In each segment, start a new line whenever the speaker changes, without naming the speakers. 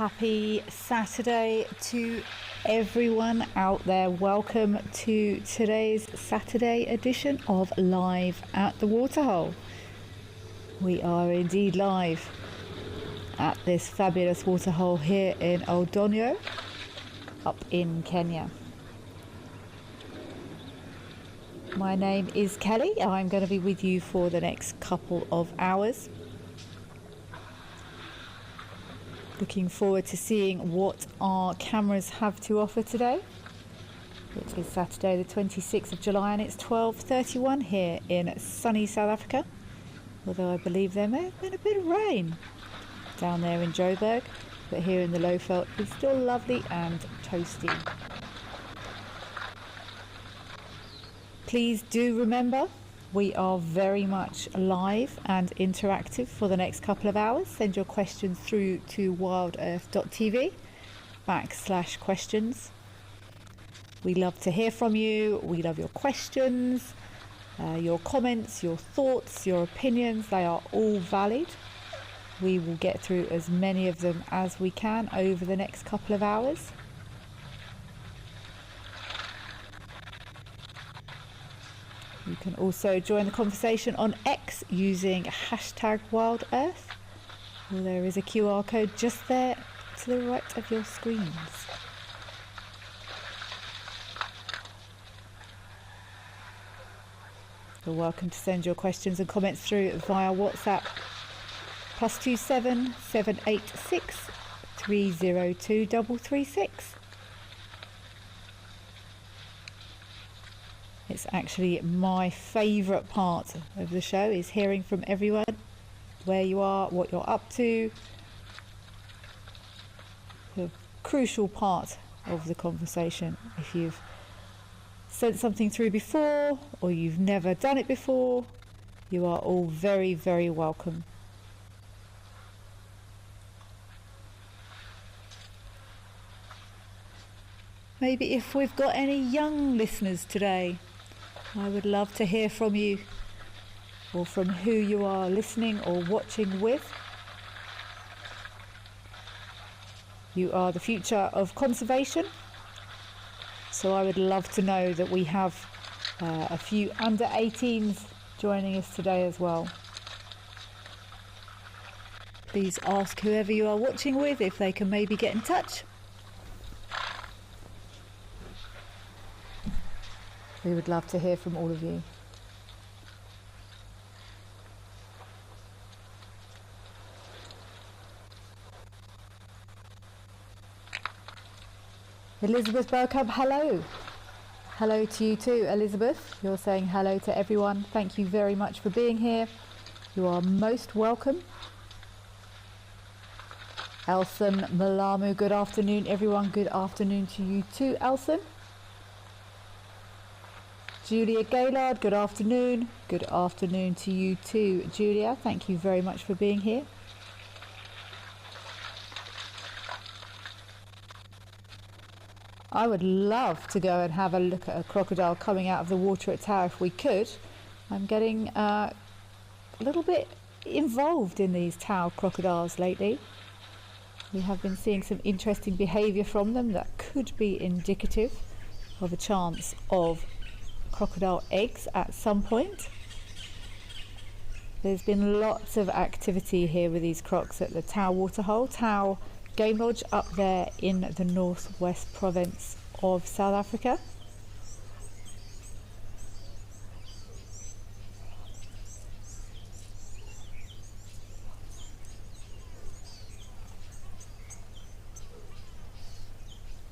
Happy Saturday to everyone out there. Welcome to today's Saturday edition of Live at the Waterhole. We are indeed live at this fabulous waterhole here in Oldonyo, up in Kenya. My name is Kelly. I'm going to be with you for the next couple of hours. Looking forward to seeing what our cameras have to offer today. It is Saturday the 26th of July and it's 12:31 here in sunny South Africa. Although I believe there may have been a bit of rain down there in Joburg, but here in the Lowveld it's still lovely and toasty. Please do remember, we are very much live and interactive for the next couple of hours. Send your questions through to wildearth.tv/questions. We love to hear from you. We love your questions, your comments, your thoughts, your opinions. They are all valid. We will get through as many of them as we can over the next couple of hours. You can also join the conversation on X using #WildEarth. Well, there is a QR code just there to the right of your screens. You're welcome to send your questions and comments through via WhatsApp +27 786 302 336. It's actually my favourite part of the show, is hearing from everyone, where you are, what you're up to. The crucial part of the conversation. If you've sent something through before or you've never done it before, you are all very, very welcome. Maybe if we've got any young listeners today, I would love to hear from you, or from who you are listening or watching with. You are the future of conservation, so I would love to know that we have a few under 18s joining us today as well. Please ask whoever you are watching with if they can maybe get in touch. We would love to hear from all of you. Elizabeth Burkamp, hello. Hello to you too, Elizabeth. You're saying hello to everyone. Thank you very much for being here. You are most welcome. Elson Malamu, good afternoon everyone. Good afternoon to you too, Elson. Julia Gaylard, good afternoon. Good afternoon to you too, Julia. Thank you very much for being here. I would love to go and have a look at a crocodile coming out of the water at Tower if we could. I'm getting a little bit involved in these Tower crocodiles lately. We have been seeing some interesting behaviour from them that could be indicative of a chance of crocodile eggs at some point. There's been lots of activity here with these crocs at the Tau Waterhole, Tau Game Lodge up there in the northwest province of South Africa.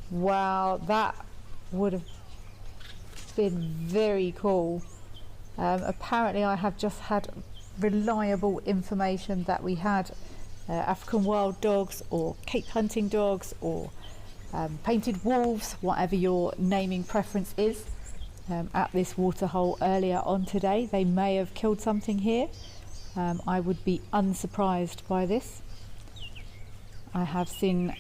Wow, that would have been very cool. Apparently I have just had reliable information that we had African wild dogs or Cape hunting dogs or painted wolves, whatever your naming preference is, at this waterhole earlier on today. They may have killed something here. I would be unsurprised by this. I have seen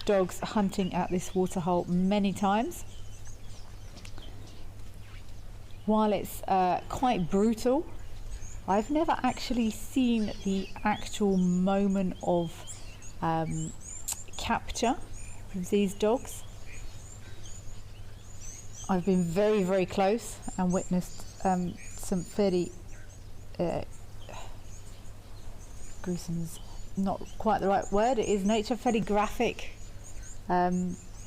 dogs hunting at this waterhole many times. While it's quite brutal, I've never actually seen the actual moment of capture with these dogs. I've been very, very close and witnessed some fairly gruesome is not quite the right word, it is nature, fairly graphic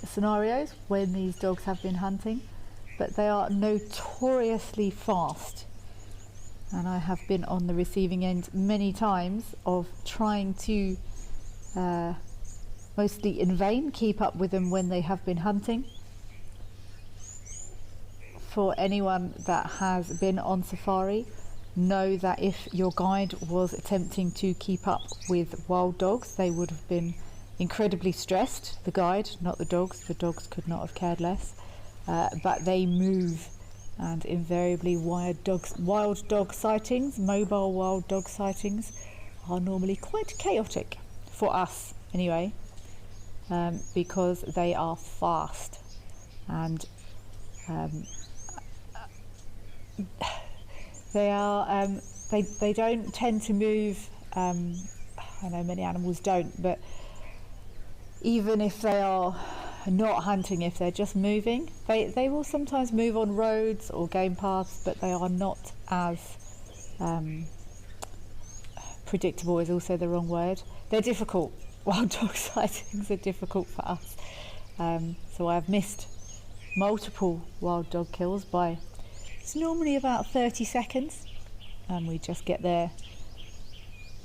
scenarios when these dogs have been hunting, but they are notoriously fast, and I have been on the receiving end many times of trying to mostly in vain keep up with them when they have been hunting. For anyone that has been on safari, know that if your guide was attempting to keep up with wild dogs, they would have been incredibly stressed. The guide, not the dogs could not have cared less, but they move, and invariably wild dog sightings, mobile wild dog sightings, are normally quite chaotic for us anyway, because they are fast, and they are they don't tend to move. I know many animals don't, but even if they are not hunting, if they're just moving, they will sometimes move on roads or game paths, but they are not as predictable is also the wrong word. They're difficult. Wild dog sightings are difficult for us. So I've missed multiple wild dog kills by, it's normally about 30 seconds, and we just get there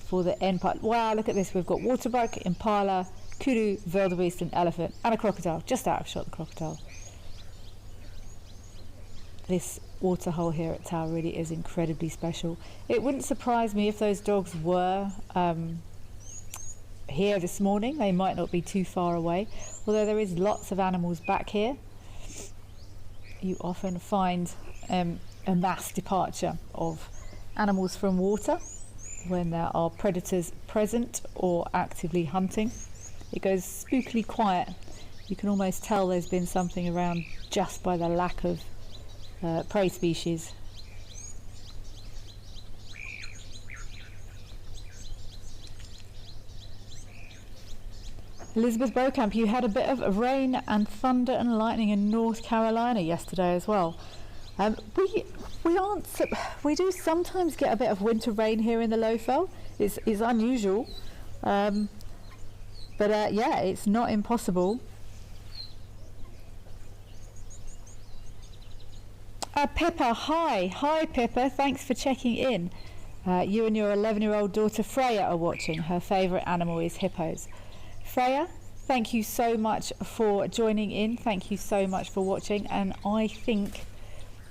for the end part. Wow, look at this, we've got waterbuck, impala, kudu, wildebeest, and elephant, and a crocodile. Just out of shot the crocodile. This waterhole here at Tau really is incredibly special. It wouldn't surprise me if those dogs were here this morning. They might not be too far away, although there is lots of animals back here. You often find a mass departure of animals from water when there are predators present or actively hunting. It goes spookily quiet. You can almost tell there's been something around just by the lack of prey species. Elizabeth Beaucamp, you had a bit of rain and thunder and lightning in North Carolina yesterday as well. We do sometimes get a bit of winter rain here in the Lowfell. It's unusual, but yeah, it's not impossible. Pippa, hi Pippa, thanks for checking in. You and your 11-year-old daughter Freya are watching. Her favourite animal is hippos. Freya, thank you so much for joining in. Thank you so much for watching, and I think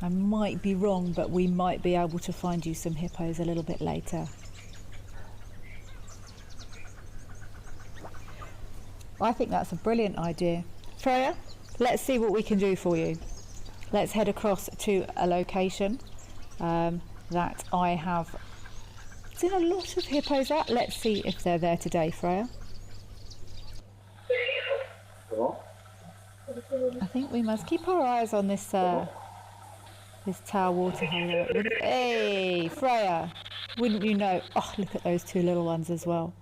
I might be wrong, but we might be able to find you some hippos a little bit later. I think that's a brilliant idea. Freya, let's see what we can do for you. Let's head across to a location that I have seen a lot of hippos at. Let's see if they're there today, Freya. I think we must keep our eyes on this this Tau waterhole. Hey, Freya, wouldn't you know? Oh, look at those two little ones as well.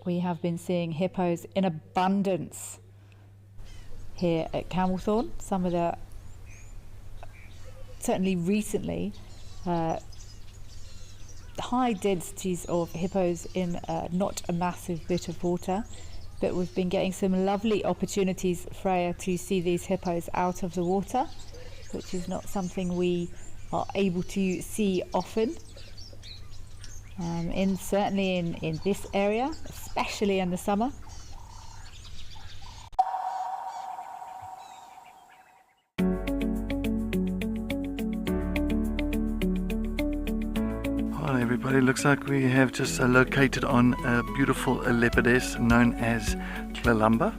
We have been seeing hippos in abundance here at Camelthorne. Some of the, certainly recently, high densities of hippos in not a massive bit of water, but we've been getting some lovely opportunities, Freya, to see these hippos out of the water, which is not something we are able to see often. Certainly in this area, especially in the summer.
Hi everybody, looks like we have just located on a beautiful leopardess known as Tlalamba.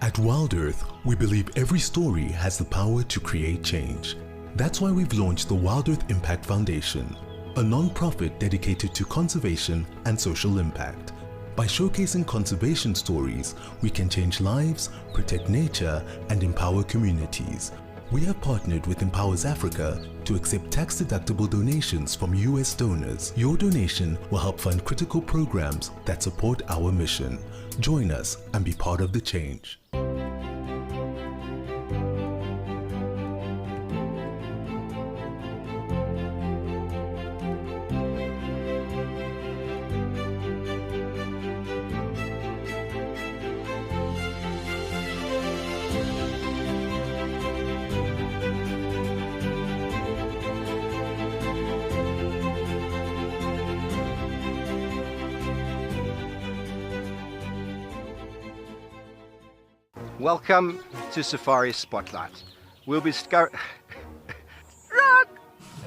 At Wild Earth, we believe every story has the power to create change. That's why we've launched the Wild Earth Impact Foundation, a non-profit dedicated to conservation and social impact. By showcasing conservation stories, we can change lives, protect nature, and empower communities. We have partnered with Empowers Africa to accept tax-deductible donations from US donors. Your donation will help fund critical programs that support our mission. Join us and be part of the change.
Welcome to Safari Spotlight. We'll be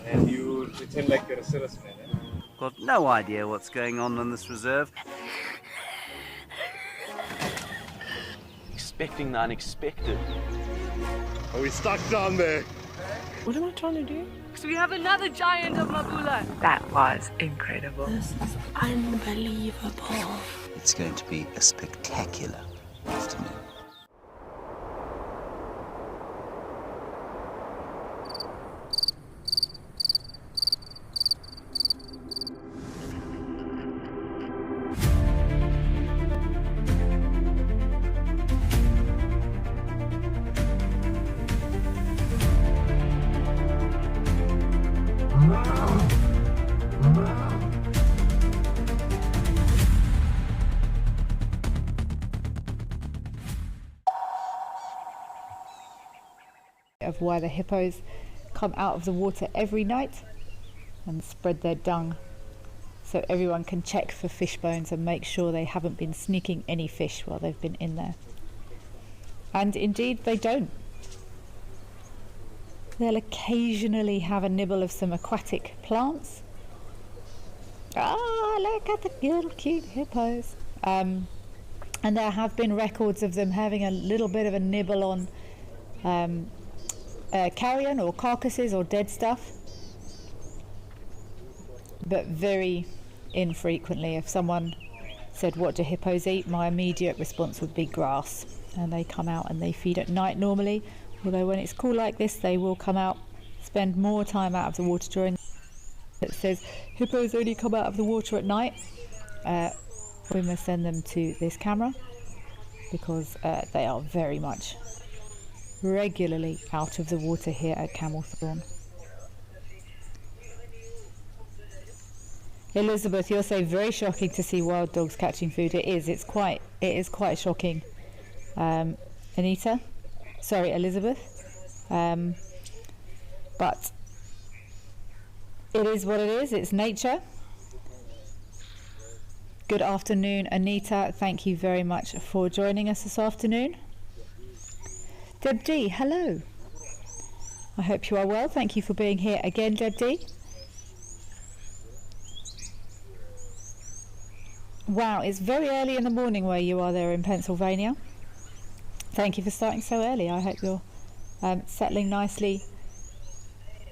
And you pretend like you're a serviceman, eh?
Got no idea what's going on this reserve.
Expecting the unexpected.
Are we stuck down there?
What am I trying to do?
So we have another giant of Mabula.
That was incredible.
This is unbelievable.
It's going to be a spectacular afternoon.
Of why the hippos come out of the water every night and spread their dung so everyone can check for fish bones and make sure they haven't been sneaking any fish while they've been in there. And indeed they don't. They'll occasionally have a nibble of some aquatic plants. Ah, look at the little cute hippos. And there have been records of them having a little bit of a nibble on carrion or carcasses or dead stuff, but very infrequently. If someone said, what do hippos eat, my immediate response would be grass, and they come out and they feed at night normally, although when it's cool like this they will come out, spend more time out of the water during. It says hippos only come out of the water at night. We must send them to this camera because they are very much regularly out of the water here at Camelthorne. Elizabeth, you're saying very shocking to see wild dogs catching food. It is quite shocking. Anita, sorry, Elizabeth, but it is what it is. It's nature. Good afternoon, Anita. Thank you very much for joining us this afternoon. Deb D, hello. I hope you are well. Thank you for being here again, Deb D. Wow, it's very early in the morning where you are there in Pennsylvania. Thank you for starting so early. I hope you're settling nicely,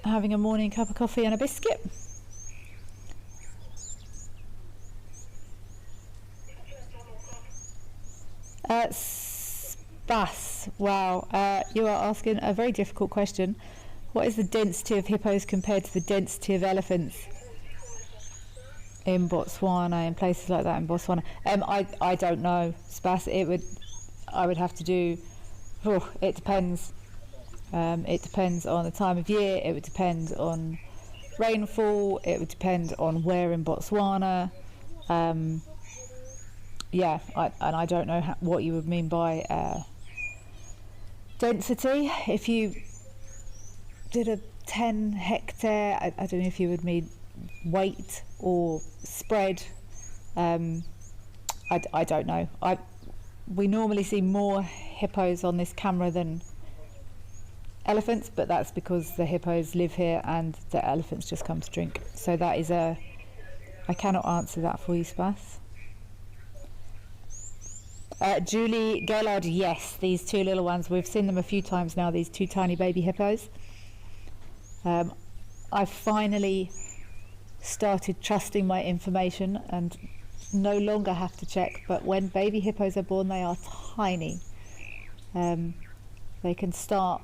having a morning cup of coffee and a biscuit. Bass, wow, you are asking a very difficult question. What is the density of hippos compared to the density of elephants in Botswana, in places like that in Botswana? I don't know, Spas. I would have to do, it depends. It depends on the time of year, it would depend on rainfall, it would depend on where in Botswana. Yeah, I don't know what you would mean by density. If you did a 10 hectare, I don't know if you would mean weight or spread. I don't know. We normally see more hippos on this camera than elephants, but that's because the hippos live here and the elephants just come to drink. So that is I cannot answer that for you, Spas. Julie Gaillard, yes, these two little ones, we've seen them a few times now, these two tiny baby hippos. I finally started trusting my information and no longer have to check, but when baby hippos are born, they are tiny. They can start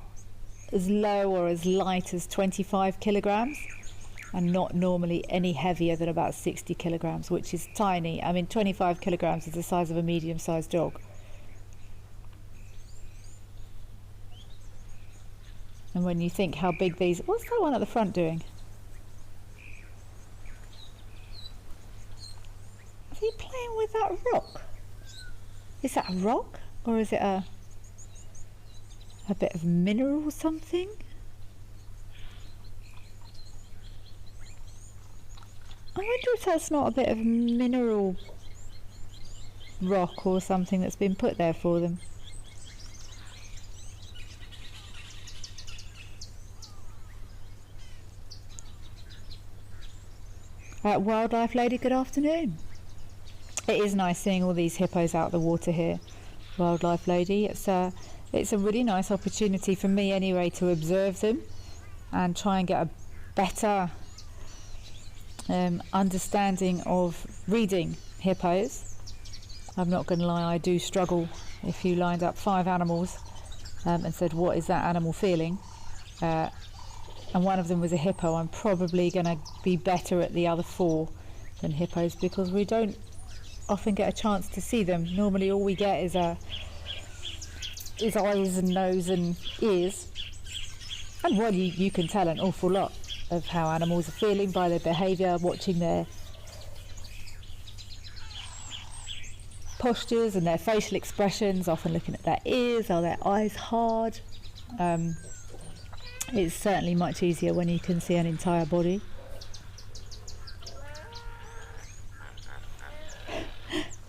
as low or as light as 25 kilograms and not normally any heavier than about 60 kilograms, which is tiny. I mean, 25 kilograms is the size of a medium-sized dog. And when you think how big these... What's that one at the front doing? Is he playing with that rock? Is that a rock? Or is it a bit of mineral or something? I wonder if that's not a bit of mineral rock or something that's been put there for them. Wildlife lady, good afternoon. It is nice seeing all these hippos out of the water here, wildlife lady. It's a really nice opportunity for me anyway to observe them and try and get a better understanding of reading hippos. I'm not going to lie, I do struggle. If you lined up 5 animals and said, what is that animal feeling? And one of them was a hippo, I'm probably going to be better at the other 4 than hippos, because we don't often get a chance to see them. Normally all we get is eyes and nose and ears. And well, you can tell an awful lot of how animals are feeling by their behaviour, watching their postures and their facial expressions, often looking at their ears. Are their eyes hard? It's certainly much easier when you can see an entire body.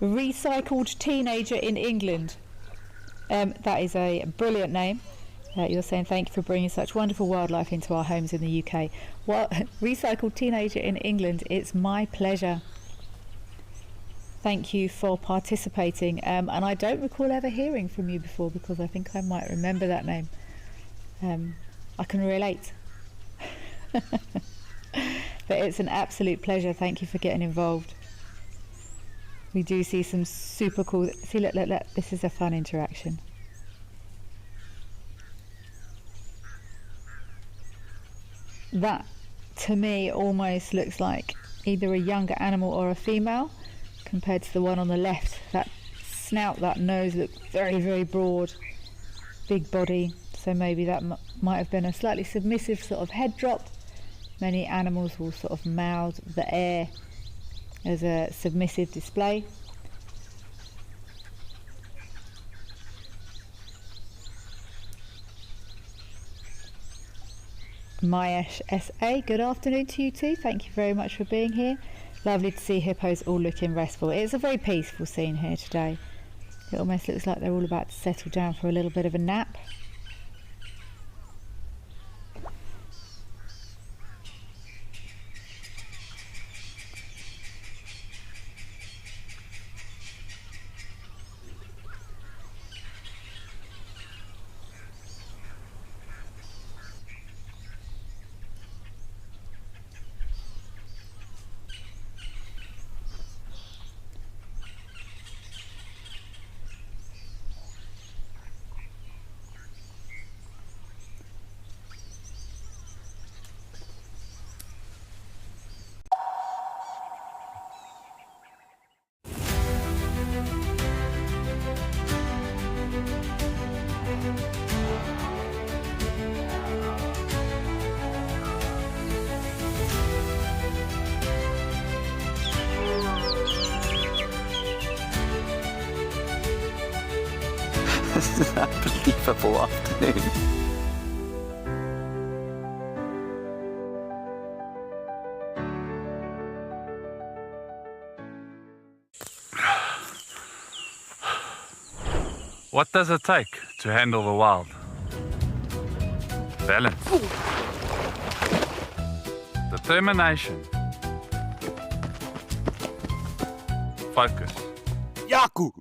Recycled teenager in England. That is a brilliant name. You're saying thank you for bringing such wonderful wildlife into our homes in the UK. Well, recycled teenager in England, it's my pleasure. Thank you for participating. And I don't recall ever hearing from you before, because I think I might remember that name. I can relate. But it's an absolute pleasure. Thank you for getting involved. We do see some super cool... See, look, this is a fun interaction. That, to me, almost looks like either a younger animal or a female, compared to the one on the left. That snout, that nose looks very, very broad. Big body. So maybe that might have been a slightly submissive sort of head drop. Many animals will sort of mouth the air as a submissive display. Mayesh SA, good afternoon to you too. Thank you very much for being here. Lovely to see hippos all looking restful. It's a very peaceful scene here today. It almost looks like they're all about to settle down for a little bit of a nap.
This is an unbelievable afternoon.
What does it take to handle the wild? Balance. Determination. Focus.
Yaku!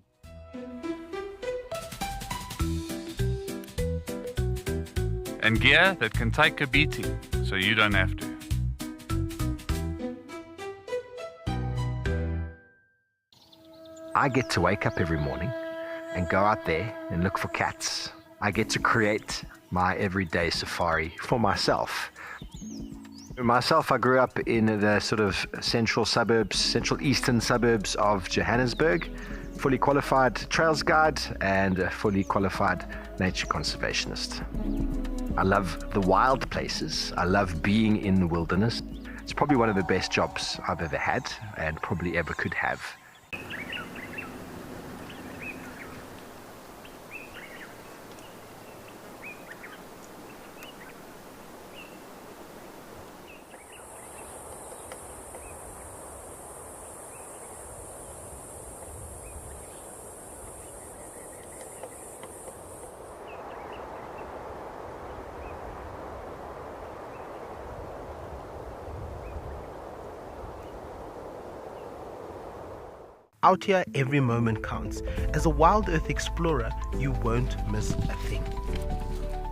And gear that can take a beating, so you don't have to.
I get to wake up every morning and go out there and look for cats. I get to create my everyday safari for myself. I grew up in the sort of central eastern suburbs of Johannesburg, fully qualified trails guide and a fully qualified nature conservationist. I love the wild places. I love being in the wilderness. It's probably one of the best jobs I've ever had and probably ever could have.
Out here, every moment counts. As a Wild Earth explorer, you won't miss a thing.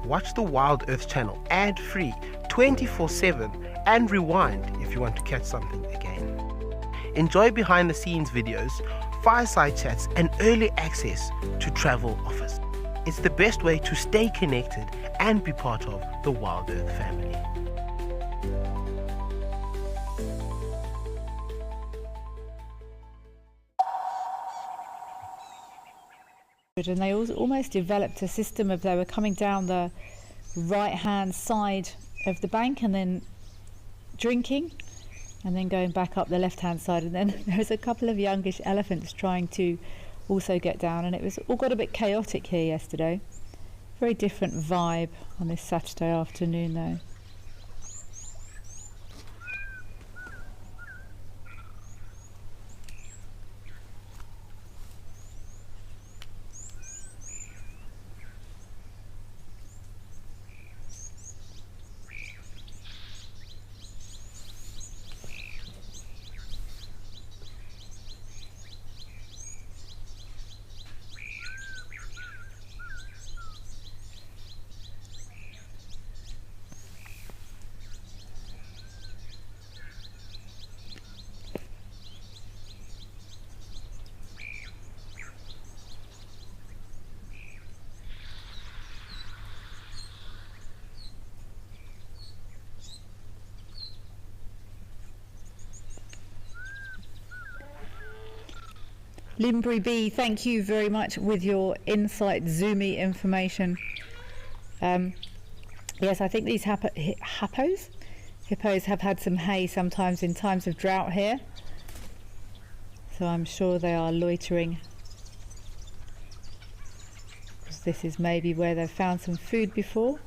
Watch the Wild Earth channel ad-free 24/7 and rewind if you want to catch something again. Enjoy behind-the-scenes videos, fireside chats and early access to travel offers. It's the best way to stay connected and be part of the Wild Earth family.
And they almost developed a system of they were coming down the right hand side of the bank and then drinking and then going back up the left hand side, and then there was a couple of youngish elephants trying to also get down, and it was all got a bit chaotic here yesterday. Very different vibe on this Saturday afternoon though. Limbury B, thank you very much with your insight zoomy information. Yes, I think these hippos have had some hay sometimes in times of drought here, so I'm sure they are loitering, because this is maybe where they've found some food before.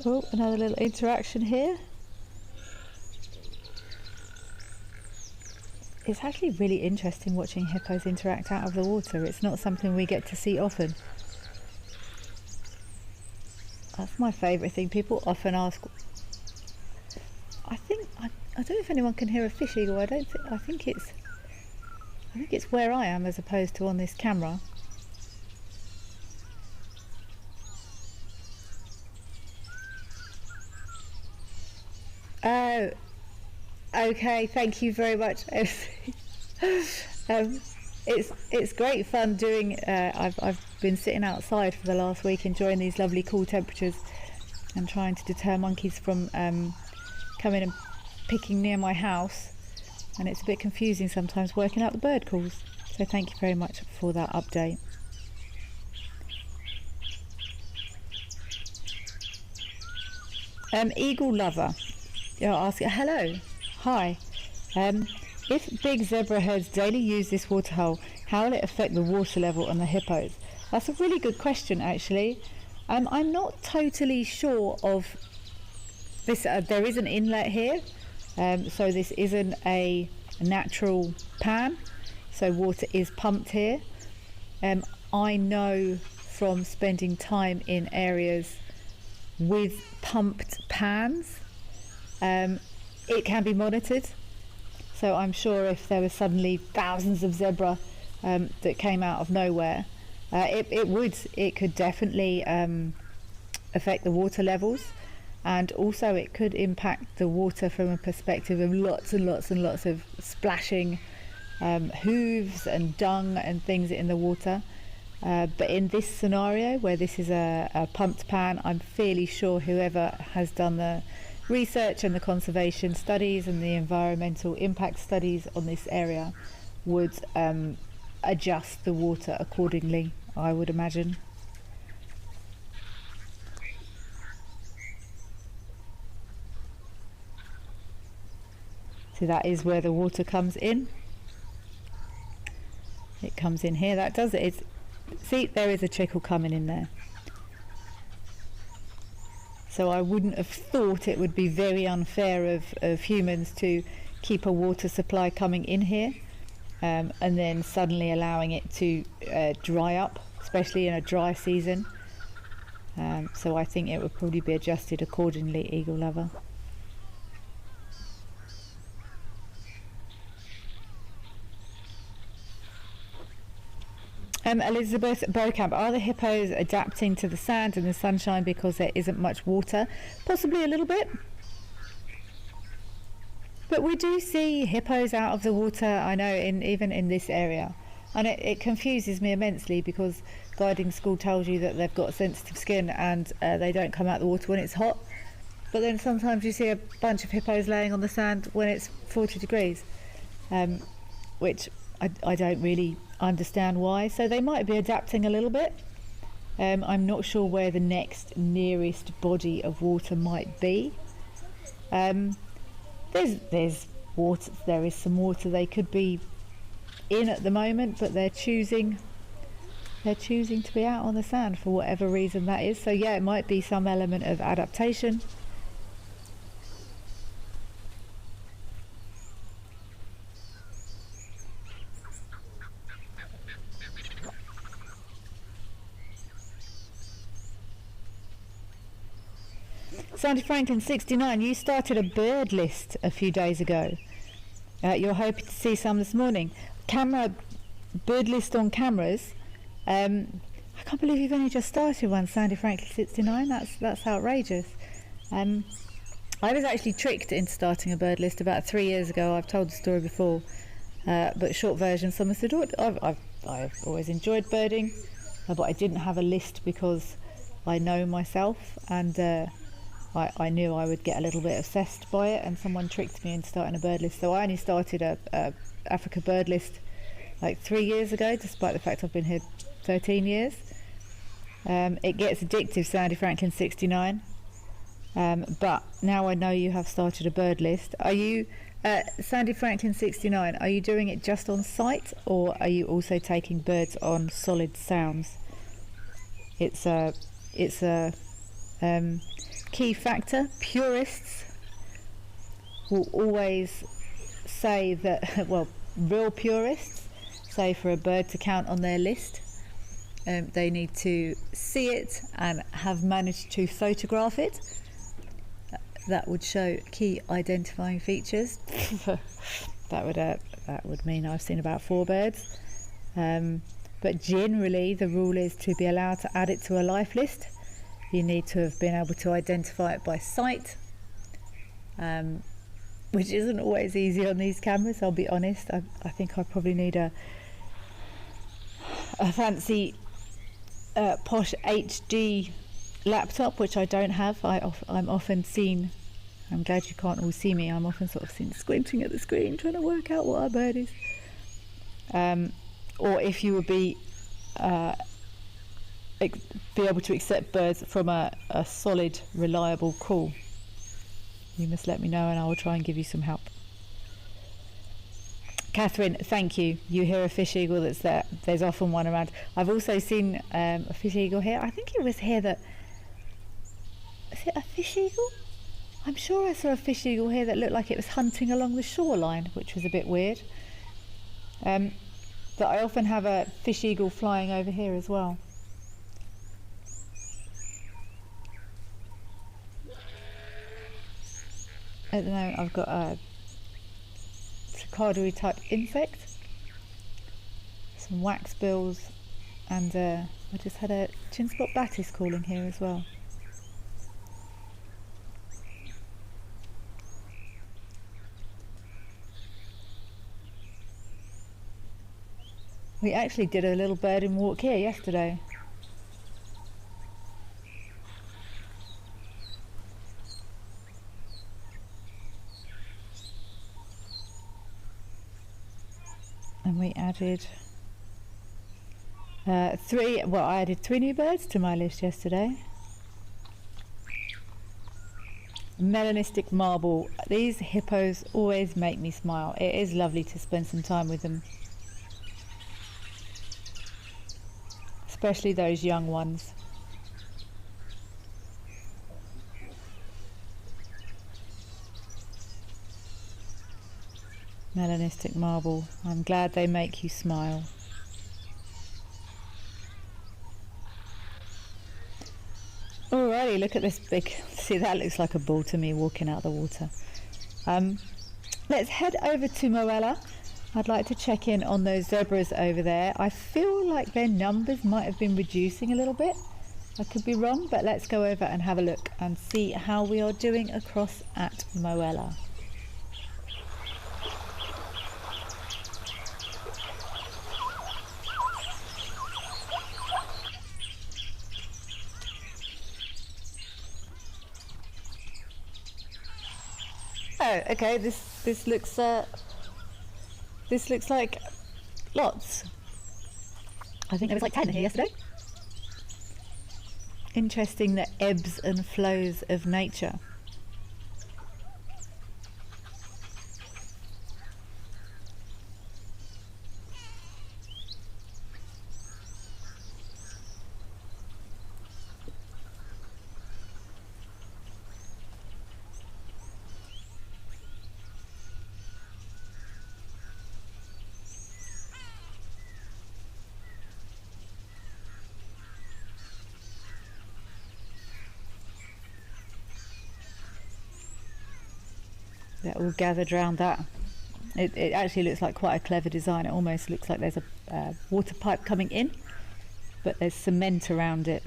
Oh, another little interaction here. It's actually really interesting watching hippos interact out of the water. It's not something we get to see often. That's my favourite thing. People often ask, I don't know if anyone can hear a fish eagle. I think it's where I am as opposed to on this camera. Oh, okay, thank you very much. It's great fun doing, I've been sitting outside for the last week enjoying these lovely cool temperatures and trying to deter monkeys from coming and picking near my house, and it's a bit confusing sometimes working out the bird calls, so thank you very much for that update. Eagle Lover, you're asking, hello, hi. If big zebra herds daily use this waterhole, how will it affect the water level and the hippos? That's a really good question, actually. I'm not totally sure of this. There is an inlet here, so this isn't a natural pan, so water is pumped here. I know from spending time in areas with pumped pans. It can be monitored, so I'm sure if there were suddenly thousands of zebra that came out of nowhere, it could definitely affect the water levels, and also it could impact the water from a perspective of lots and lots and lots of splashing hooves and dung and things in the water. But in this scenario, where this is a pumped pan, I'm fairly sure whoever has done the research and the conservation studies and the environmental impact studies on this area would adjust the water accordingly, I would imagine. So that is where the water comes in. It comes in here, that does it. See, there is a trickle coming in there. So I wouldn't have thought it would be very unfair of humans to keep a water supply coming in here and then suddenly allowing it to dry up, especially in a dry season. So I think it would probably be adjusted accordingly, Eagle Lover. Elizabeth Beaucamp, are the hippos adapting to the sand and the sunshine because there isn't much water? Possibly a little bit. But we do see hippos out of the water, I know, even in this area. And it confuses me immensely, because guiding school tells you that they've got sensitive skin and they don't come out of the water when it's hot. But then sometimes you see a bunch of hippos laying on the sand when it's 40 degrees, which I don't really understand why. So they might be adapting a little bit. I'm not sure where the next nearest body of water might be. There's water. There is some water they could be in at the moment, but they're choosing to be out on the sand for whatever reason that is. So yeah, it might be some element of adaptation. Sandy Franklin 69, you started a bird list a few days ago. You're hoping to see some this morning. Bird list on cameras. I can't believe you've only just started one, Sandy Franklin 69. That's outrageous. I was actually tricked into starting a bird list about 3 years ago. I've told the story before, but short version. Someone said, I've always enjoyed birding, but I didn't have a list because I know myself, and I knew I would get a little bit obsessed by it, and someone tricked me into starting a bird list. So I only started a Africa bird list like 3 years ago, despite the fact I've been here 13 years. It gets addictive, Sandy Franklin 69. But now I know you have started a bird list. Are you, Sandy Franklin 69, are you doing it just on site, or are you also taking birds on solid sounds? It's a key factor. Purists will always say that, well, real purists say for a bird to count on their list, they need to see it and have managed to photograph it. That would show key identifying features. that would mean I've seen about 4 birds. But generally the rule is to be allowed to add it to a life list. You need to have been able to identify it by sight, which isn't always easy on these cameras, I'll be honest. I think I probably need a fancy posh HD laptop, which I don't have. I'm often seen, I'm glad you can't all see me, I'm often sort of seen squinting at the screen trying to work out what our bird is. Or if you would be able to accept birds from a solid, reliable call, you must let me know and I will try and give you some help. Catherine, thank you. You hear a fish eagle that's there. There's often one around. I've also seen a fish eagle here. I think it was here that... Is it a fish eagle? I'm sure I saw a fish eagle here that looked like it was hunting along the shoreline, which was a bit weird. But I often have a fish eagle flying over here as well. At the moment I've got a cicadary type insect, some wax bills, and I just had a chin spot batis calling here as well. We actually did a little birding walk here yesterday. And we added I added 3 new birds to my list yesterday. Melanistic marble. These hippos always make me smile. It is lovely to spend some time with them. Especially those young ones. Melanistic marble. I'm glad they make you smile. Alrighty, look at this big, see that looks like a bull to me walking out of the water. Let's head over to Moella. I'd like to check in on those zebras over there. I feel like their numbers might have been reducing a little bit. I could be wrong, but let's go over and have a look and see how we are doing across at Moella. Oh, okay, this looks like lots. I think there was like 10 here yesterday. Interesting, the ebbs and flows of nature. That all gathered around that. It actually looks like quite a clever design. It almost looks like there's a water pipe coming in, but there's cement around it.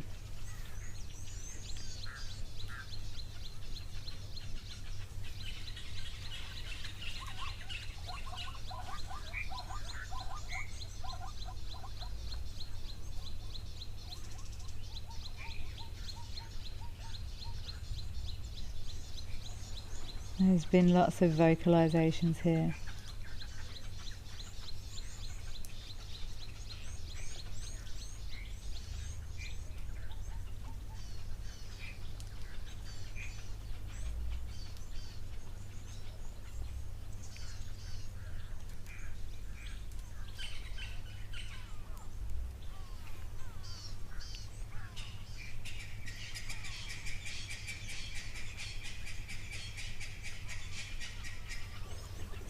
There's been lots of vocalizations here.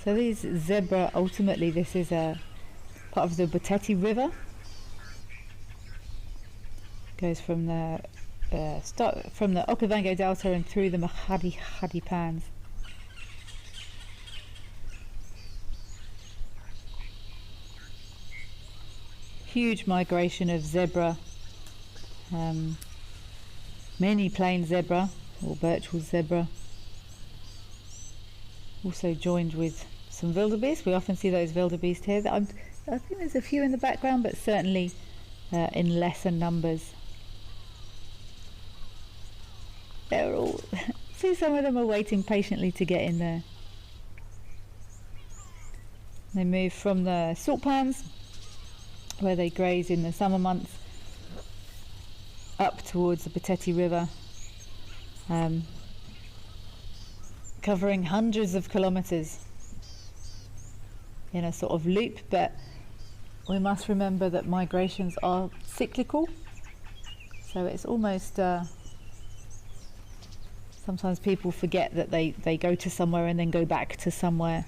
So these zebra, ultimately this is a part of the Buteti River. Goes from the from the Okavango Delta and through the Mahadi Pans. Huge migration of zebra, many plain zebra or birchwood zebra, also joined with some wildebeest. We often see those wildebeest here. I think there's a few in the background, but certainly in lesser numbers. They're all see, some of them are waiting patiently to get in there. They move from the salt pans, where they graze in the summer months, up towards the Buteti River, covering hundreds of kilometers in a sort of loop. But we must remember that migrations are cyclical, so it's almost sometimes people forget that they go to somewhere and then go back to somewhere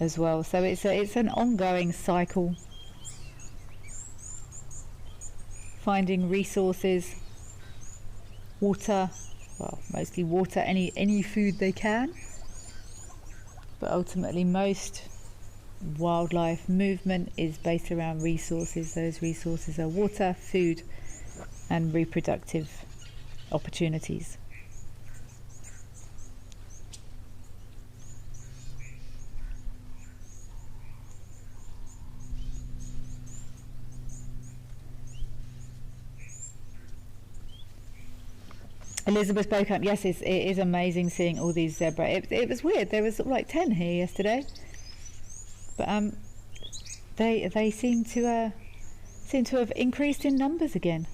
as well. So it's an ongoing cycle, finding resources, water, well, mostly water, any food they can, but ultimately most wildlife movement is based around resources. Those resources are water, food, and reproductive opportunities. Elizabeth Beauchamp, yes, it is amazing seeing all these zebra. It was weird. There was sort of like 10 here yesterday, but they seem to have increased in numbers again.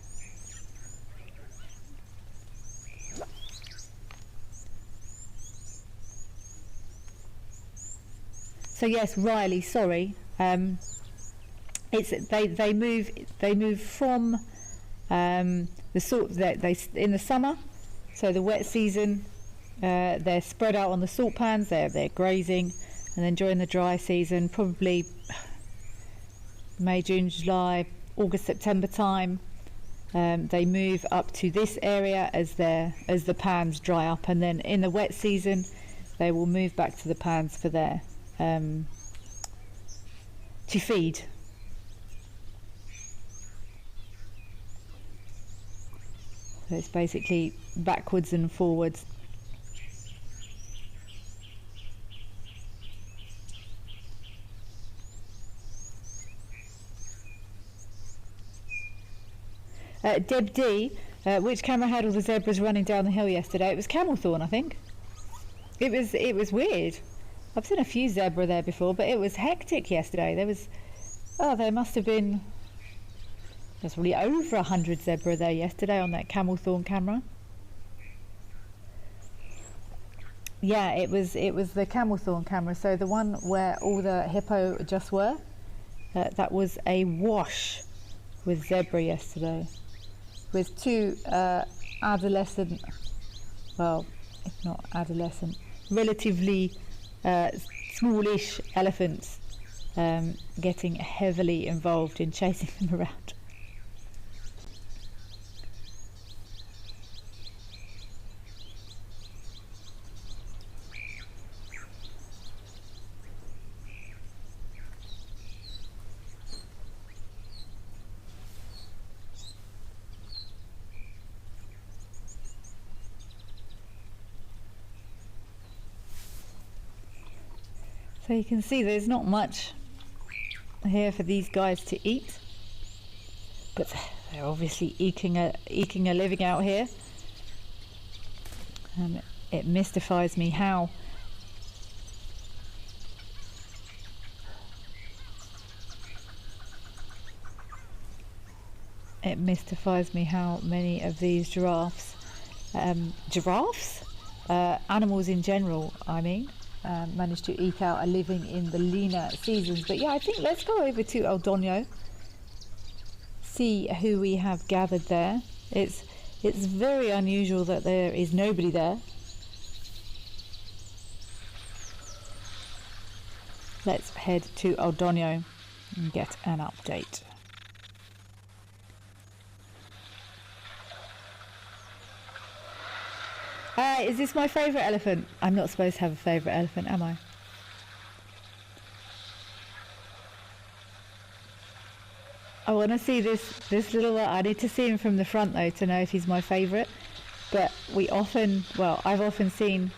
So yes, Riley, sorry. It's they move from the salt they in the summer. So the wet season, they're spread out on the salt pans, they're grazing, and then during the dry season, probably May, June, July, August, September time, they move up to this area as the pans dry up, and then in the wet season, they will move back to the pans for their to feed. So it's basically backwards and forwards. Deb D, which camera had all the zebras running down the hill yesterday? It was Camelthorne, I think. It was weird. I've seen a few zebra there before, but it was hectic yesterday. There must have been. There's probably over 100 zebra there yesterday on that Camelthorne camera. Yeah, it was the Camelthorne camera. So the one where all the hippo just were, that was a wash with zebra yesterday, with two adolescent, well, if not adolescent, relatively smallish elephants getting heavily involved in chasing them around. So you can see there's not much here for these guys to eat, but they're obviously eking a living out here. It mystifies me how many of these giraffes, animals in general, I mean, manage to eke out a living in the leaner seasons. But yeah, I think let's go over to El Doño, see who we have gathered there. It's very unusual that there is nobody there. Let's head to El Doño and get an update. Is this my favourite elephant? I'm not supposed to have a favourite elephant, am I? I want to see this little. I need to see him from the front though to know if he's my favourite. But I've often seen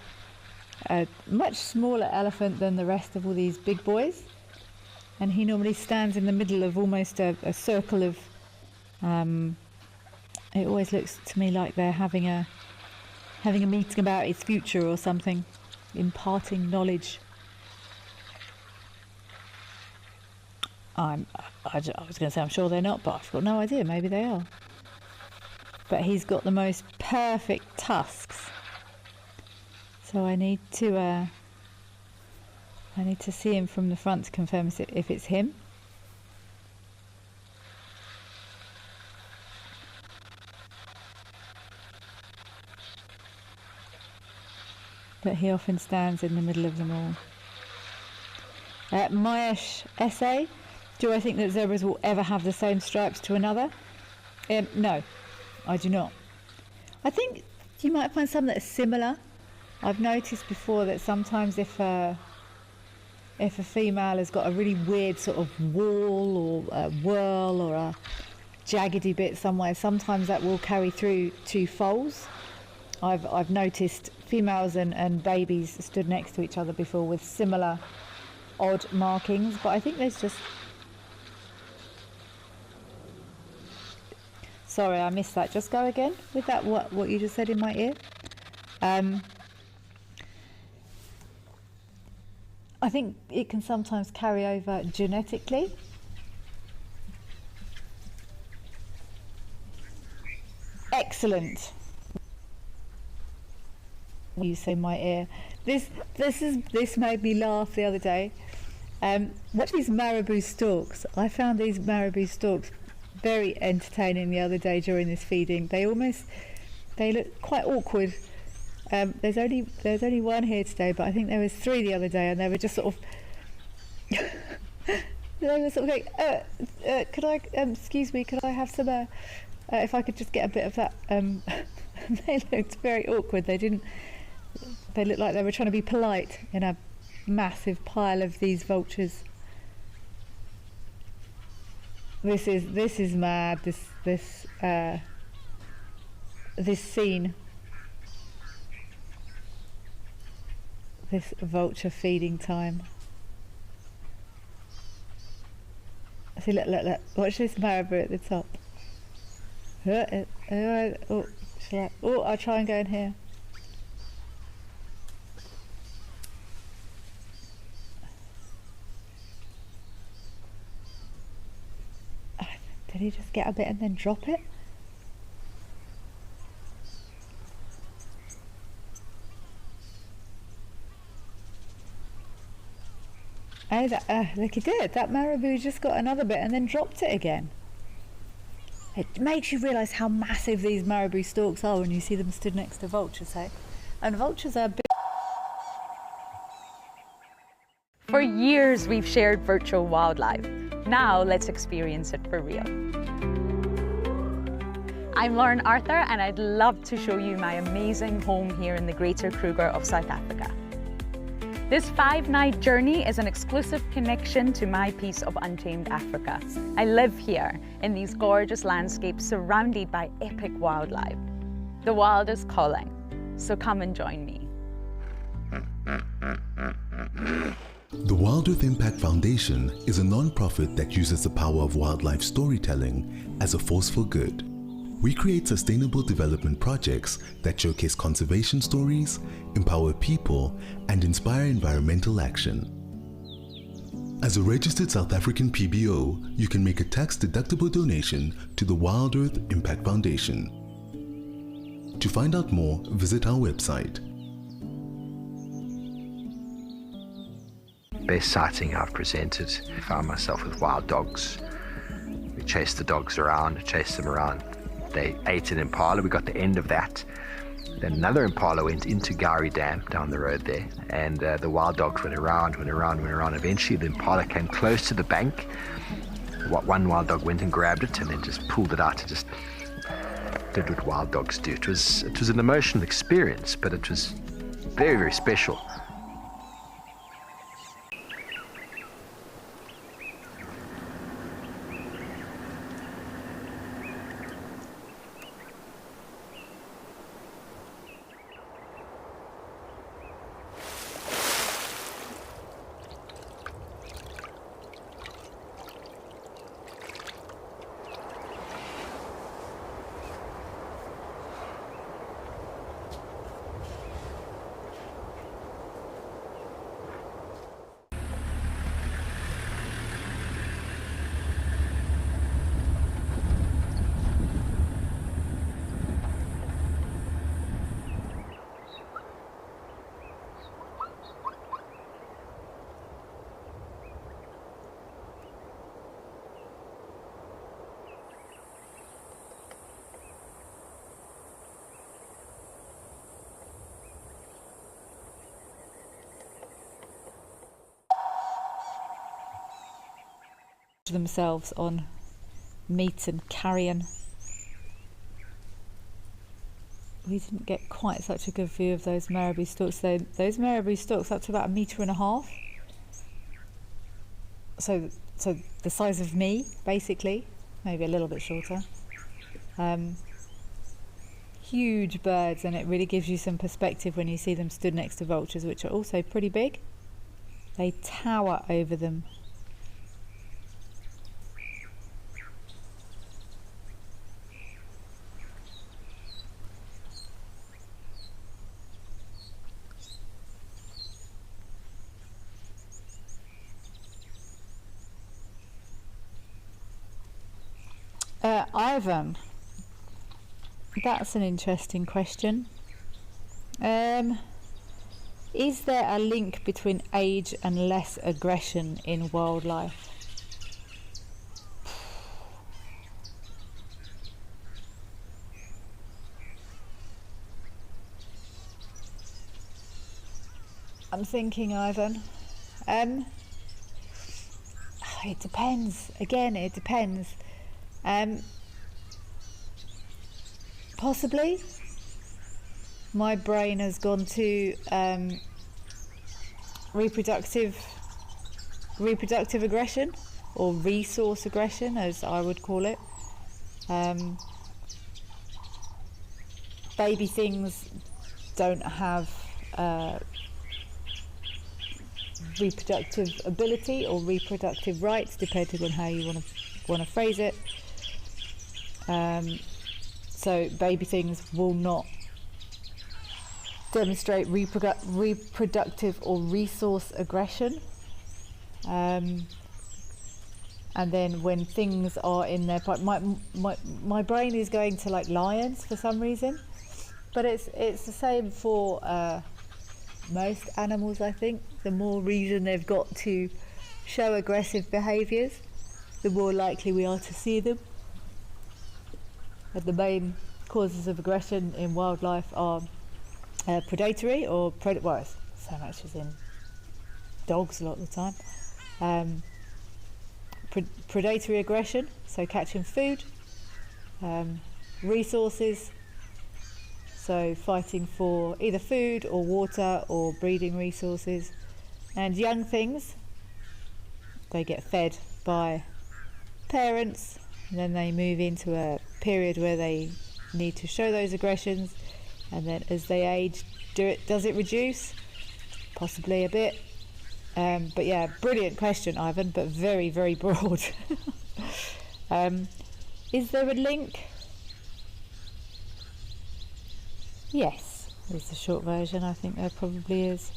a much smaller elephant than the rest of all these big boys, and he normally stands in the middle of almost a circle of. It always looks to me like they're having a meeting about its future or something, imparting knowledge. I was going to say I'm sure they're not, but I've got no idea. Maybe they are. But he's got the most perfect tusks. So I need to see him from the front to confirm if it's him. But he often stands in the middle of them all. Mayesh essay. Do I think that zebras will ever have the same stripes to another? No, I do not. I think you might find some that are similar. I've noticed before that sometimes if if a female has got a really weird sort of wall or a whirl or a jaggedy bit somewhere, sometimes that will carry through to foals. I've noticed females and babies stood next to each other before with similar odd markings, but I think there's just... Sorry, I missed that. Just go again with that, what you just said in my ear. I think it can sometimes carry over genetically. Excellent. You say in my ear. This made me laugh the other day. Watch these marabou storks. I found these marabou storks very entertaining the other day during this feeding. They look quite awkward. There's only one here today, but I think there was 3 the other day, and they were just sort of they were sort of going, could I excuse me, could I have some if I could just get a bit of that. They looked very awkward. They looked like they were trying to be polite in a massive pile of these vultures. This is mad, this scene. This vulture feeding time. See, look, watch this marabou at the top. I'll try and go in here. Did he just get a bit and then drop it? Oh, look, he did. That marabou just got another bit and then dropped it again. It makes you realise how massive these marabou storks are when you see them stood next to vultures, hey? And vultures are big.
For years, we've shared virtual wildlife. Now, let's experience it for real. I'm Lauren Arthur, and I'd love to show you my amazing home here in the Greater Kruger of South Africa. This 5-night journey is an exclusive connection to my piece of untamed Africa. I live here in these gorgeous landscapes surrounded by epic wildlife. The wild is calling, so come and join me.
The Wild Earth Impact Foundation is a non-profit that uses the power of wildlife storytelling as a force for good. We create sustainable development projects that showcase conservation stories, empower people, and inspire environmental action. As a registered South African PBO, you can make a tax-deductible donation to the Wild Earth Impact Foundation. To find out more, visit our website.
Best sighting I've presented, I found myself with wild dogs. We chased the dogs around, chased them around. They ate an impala, we got the end of that. Then another impala went into Gowrie Dam down the road there, and the wild dogs went around. Eventually the impala came close to the bank. One wild dog went and grabbed it and then just pulled it out and just did what wild dogs do. It was an emotional experience, but it was very, very special.
Themselves on meat and carrion. We didn't get quite such a good view of those marabou storks. Those marabou storks up to about 1.5 meters. so the size of me, basically, maybe a little bit shorter. Huge birds, and it really gives you some perspective when you see them stood next to vultures, which are also pretty big. They tower over them. Ivan, that's an interesting question. Is there a link between age and less aggression in wildlife? I'm thinking, Ivan. It depends. Again, it depends. Possibly. My brain has gone to reproductive aggression, or resource aggression, as I would call it. Baby things don't have reproductive ability or reproductive rights, depending on how you want to phrase it. So baby things will not demonstrate reproductive or resource aggression. And then when things are in their my brain is going to like lions for some reason, but it's the same for most animals. I think the more reason they've got to show aggressive behaviours, the more likely we are to see them. And the main causes of aggression in wildlife are predatory or well, so much as in dogs a lot of the time. Predatory aggression, so catching food, resources, so fighting for either food or water or breeding resources, and young things, they get fed by parents, and then they move into a period where they need to show those aggressions, and then as they age, does it reduce? Possibly a bit. But yeah, brilliant question, Ivan, but very, very broad. Is there a link? Yes, is the short version. I think there probably is.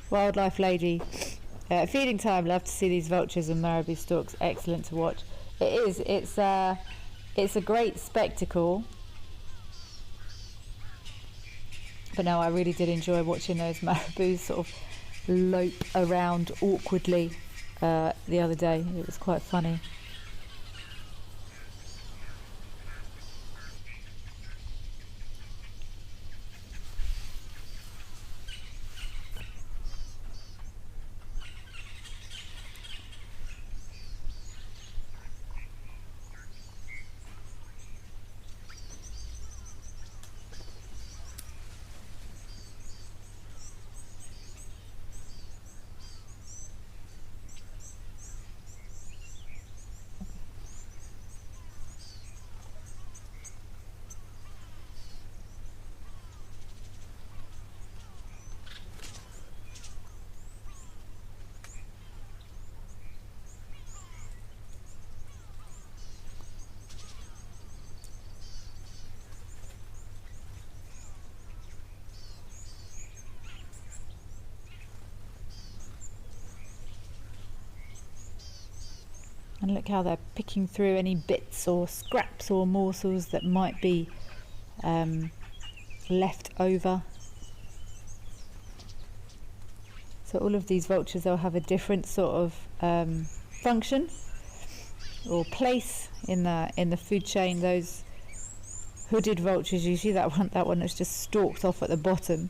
Wildlife lady, feeding time. Love to see these vultures and marabou storks. Excellent to watch. It is. It's a great spectacle. But no, I really did enjoy watching those marabous sort of lope around awkwardly the other day. It was quite funny. And look how they're picking through any bits or scraps or morsels that might be left over. So all of these vultures, they'll have a different sort of function or place in the food chain. Those hooded vultures, you see that one that's just stalked off at the bottom.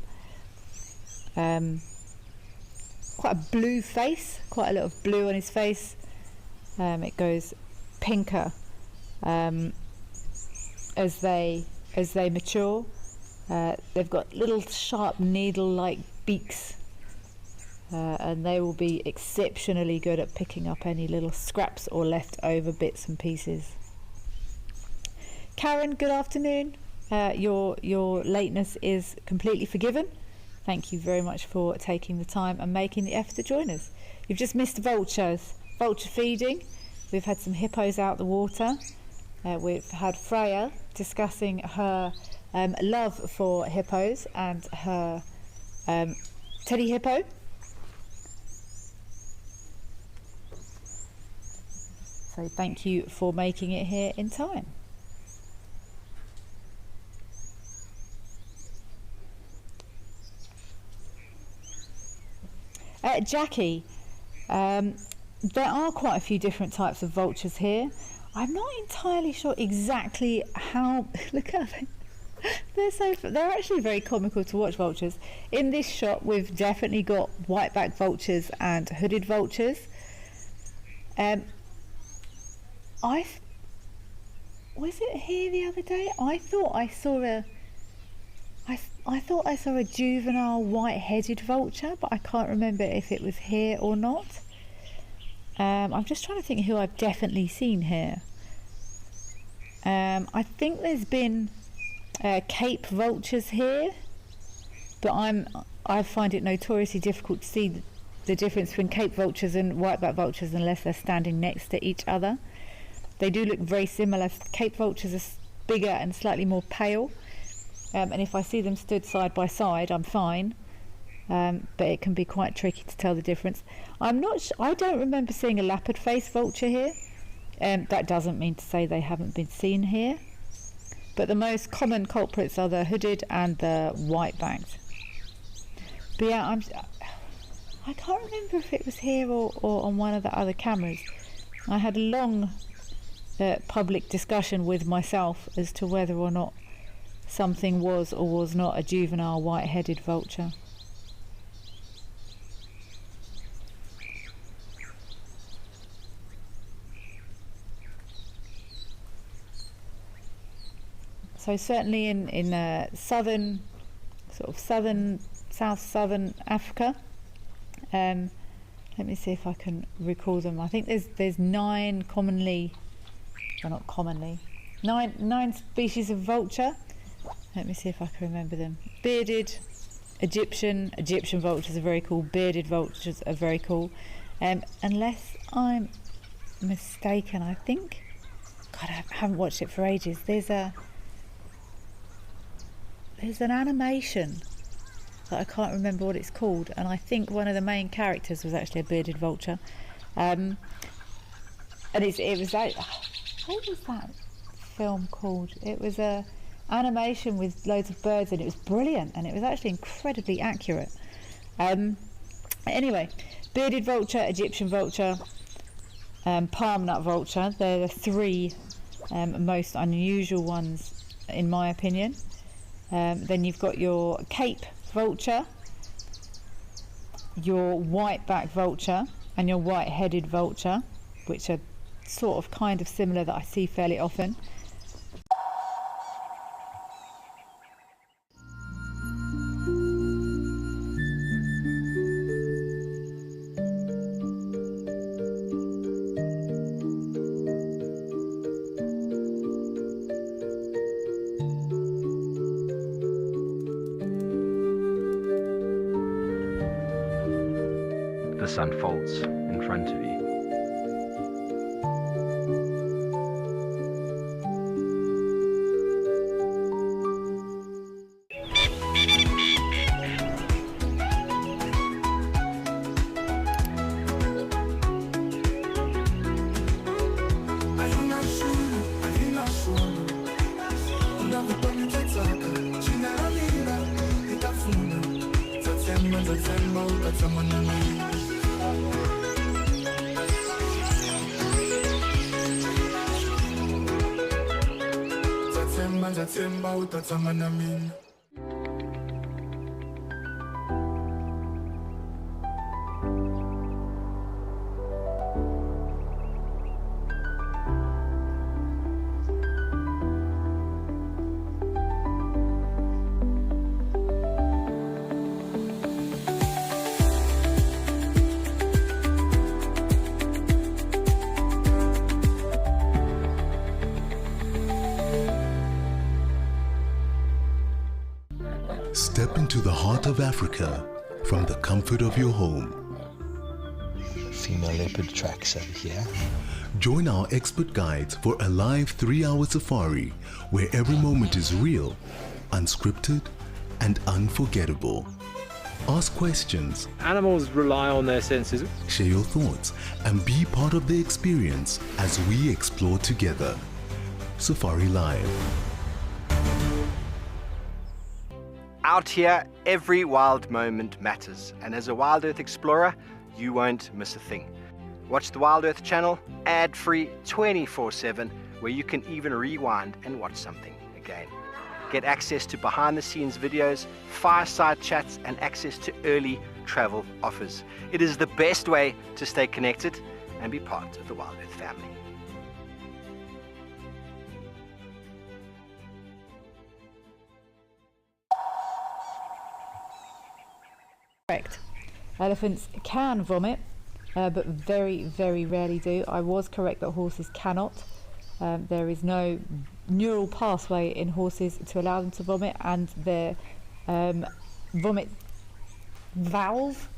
Quite a blue face, quite a lot of blue on his face. It goes pinker as they mature. They've got little sharp needle-like beaks, and they will be exceptionally good at picking up any little scraps or leftover bits and pieces. Karen, good afternoon. Your lateness is completely forgiven. Thank you very much for taking the time and making the effort to join us. You've just missed vulture feeding. We've had some hippos out the water. We've had Freya discussing her love for hippos and her teddy hippo. So thank you for making it here in time. Jackie, there are quite a few different types of vultures here. I'm not entirely sure exactly how. Look at them. They're actually very comical to watch, vultures. In this shot, we've definitely got whiteback vultures and hooded vultures. Was it here the other day? I thought I saw a juvenile white-headed vulture, but I can't remember if it was here or not. I'm just trying to think who I've definitely seen here. I think there's been Cape vultures here, but I find it notoriously difficult to see the difference between Cape vultures and whiteback vultures unless they're standing next to each other. They do look very similar. Cape vultures are bigger and slightly more pale, and if I see them stood side by side, I'm fine. But it can be quite tricky to tell the difference. I don't remember seeing a leopard-faced vulture here. That doesn't mean to say they haven't been seen here. But the most common culprits are the hooded and the white-backed. But yeah, I can't remember if it was here or on one of the other cameras. I had a long public discussion with myself as to whether or not something was or was not a juvenile white-headed vulture. So certainly in southern southern Africa, let me see if I can recall them. I think there's nine species of vulture. Let me see if I can remember them. Bearded, Egyptian vultures are very cool. Bearded vultures are very cool. Unless I'm mistaken, I think. God, I haven't watched it for ages. There's an animation that I can't remember what it's called, and I think one of the main characters was actually a bearded vulture. And it was like, what was that film called? It was a animation with loads of birds, and it was brilliant, and it was actually incredibly accurate. Anyway, bearded vulture, Egyptian vulture, palm nut vulture, they're the three most unusual ones in my opinion. Then you've got your Cape vulture, your white-backed vulture, and your white-headed vulture, which are sort of kind of similar that I see fairly often.
This unfolds in front of you.
into the heart of Africa from the comfort of your home.
Female leopard tracks over here.
Join our expert guides for a live 3-hour safari where every moment is real, unscripted, and unforgettable. Ask questions.
Animals rely on their senses.
Share your thoughts and be part of the experience as we explore together. Safari Live.
Out here, every wild moment matters, and as a Wild Earth explorer, you won't miss a thing. Watch the Wild Earth channel, ad-free 24/7, where you can even rewind and watch something again. Get access to behind-the-scenes videos, fireside chats, and access to early travel offers. It is the best way to stay connected and be part of the Wild Earth family.
Correct. Elephants can vomit, but very, very rarely do. I was correct that horses cannot. There is no neural pathway in horses to allow them to vomit, and their vomit valve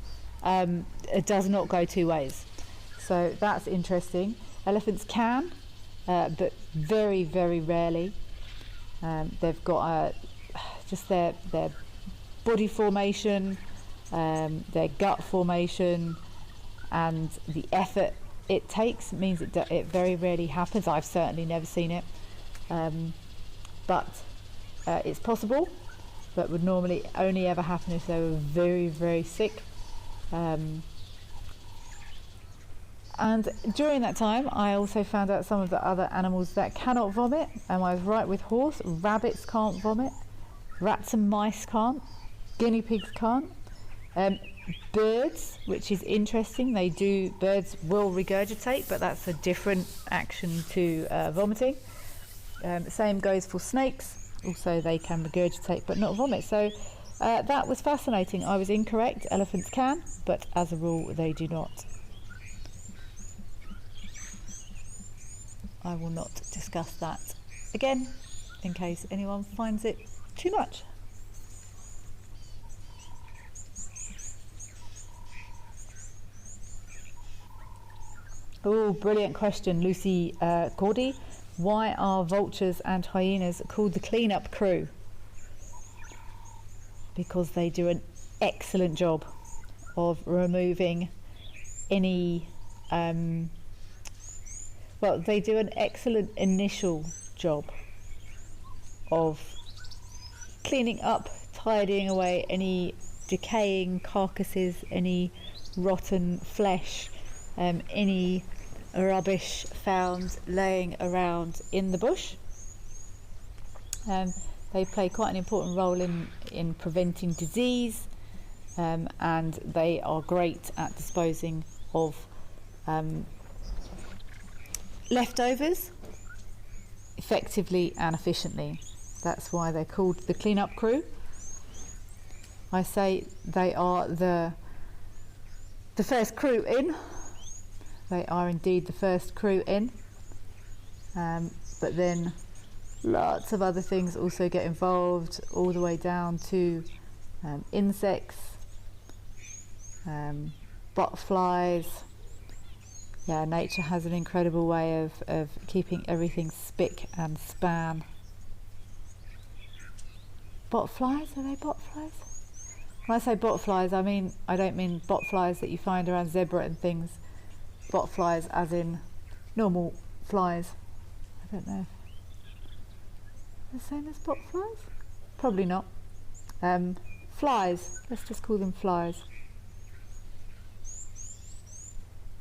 does not go two ways. So that's interesting. Elephants can, but very, very rarely. They've got just their body formation, their gut formation, and the effort it takes means it very rarely happens. I've certainly never seen it, but it's possible, but would normally only ever happen if they were very, very sick. And during that time I also found out some of the other animals that cannot vomit, and I was right with horse. Rabbits can't vomit, rats and mice can't, guinea pigs can't. Birds, which is interesting, birds will regurgitate, but that's a different action to vomiting. Same goes for snakes, also they can regurgitate but not vomit. So that was fascinating. I was incorrect. Elephants can, but as a rule they do not. I will not discuss that again in case anyone finds it too much. Oh, brilliant question, Lucy Cordy. Why are vultures and hyenas called the cleanup crew? Because they do an excellent job of removing any they do an excellent initial job of cleaning up, tidying away any decaying carcasses, any rotten flesh, any rubbish found laying around in the bush. They play quite an important role in preventing disease, and they are great at disposing of leftovers effectively and efficiently. That's why they're called the cleanup crew. I say they are the first crew in. They are indeed the first crew in, but then lots of other things also get involved, all the way down to insects, butterflies. Yeah, nature has an incredible way of keeping everything spick and span. Botflies, are they botflies? When I say botflies, I don't mean botflies that you find around zebra and things. Botflies as in normal flies. I don't know. The same as botflies? Probably not. Flies. Let's just call them flies.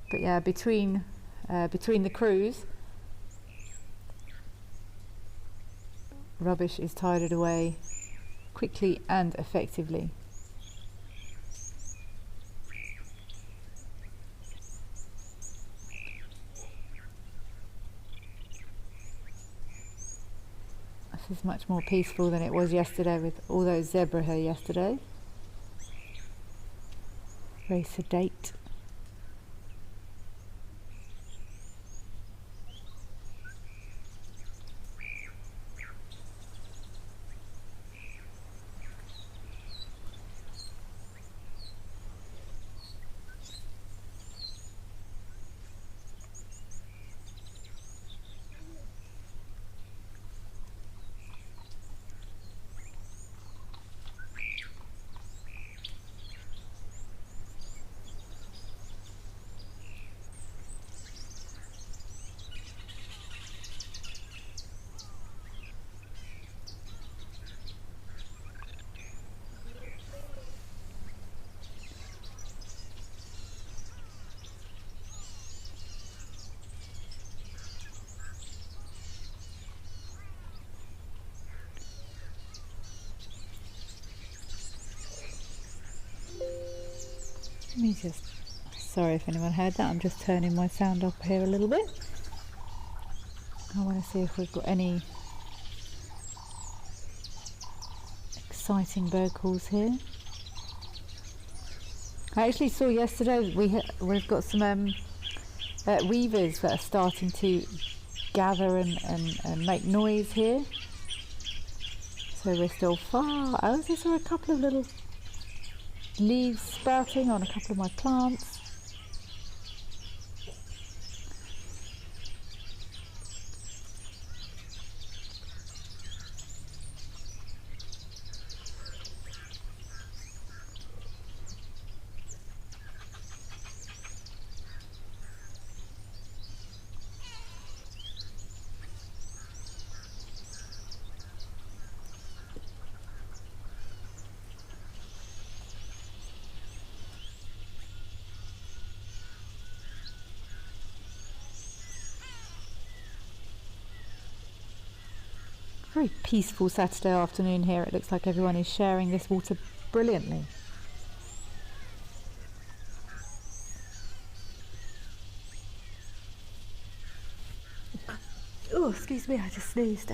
But yeah, between the crews, rubbish is tidied away quickly and effectively. This is much more peaceful than it was yesterday with all those zebra here yesterday. Very sedate. just, sorry if anyone heard that, I'm just turning my sound up here a little bit. I want to see if we've got any exciting bird calls here. I actually saw yesterday we've got some weavers that are starting to gather and make noise here. So we're still far. I also saw a couple of little leaves sprouting on a couple of my plants. Very peaceful Saturday afternoon here. It looks like everyone is sharing this water brilliantly. Oh, excuse me, I just sneezed.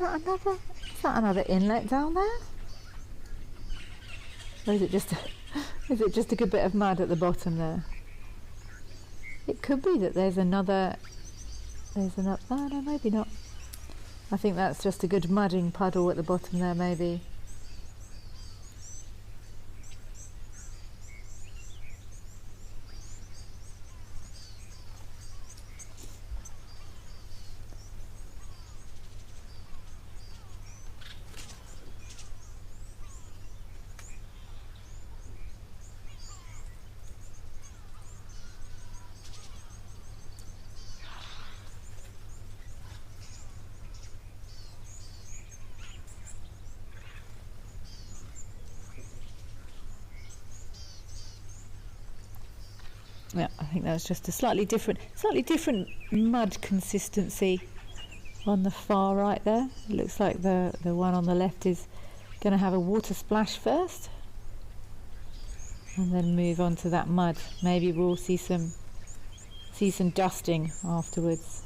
Is that another inlet down there? Or is it just a good bit of mud at the bottom there? It could be that there's another, oh no, maybe not. I think that's just a good mudding puddle at the bottom there, maybe. Yeah, I think that was just a slightly different mud consistency on the far right there. It looks like the one on the left is going to have a water splash first and then move on to that mud. Maybe we'll see some dusting afterwards.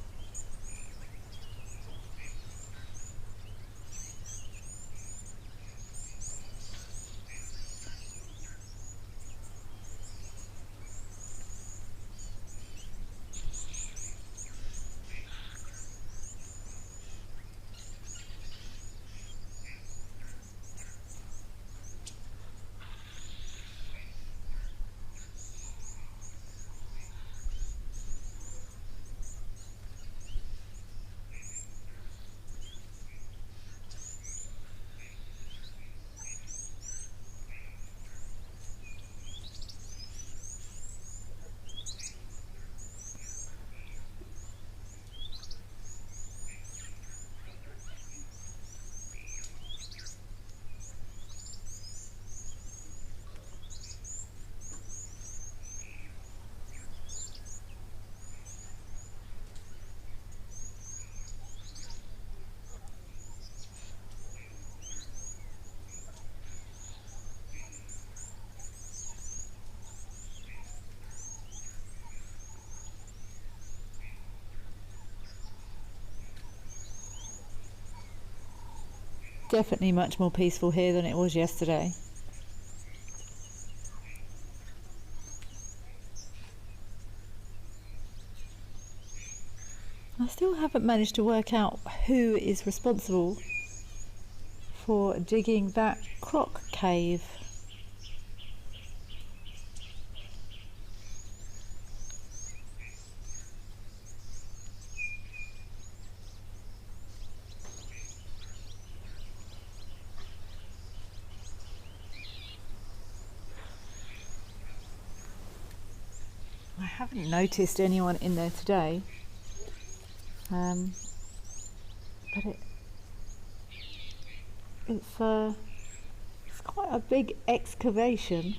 Definitely much more peaceful here than it was yesterday. I still haven't managed to work out who is responsible for digging that croc cave. I haven't noticed anyone in there today, but it's quite a big excavation,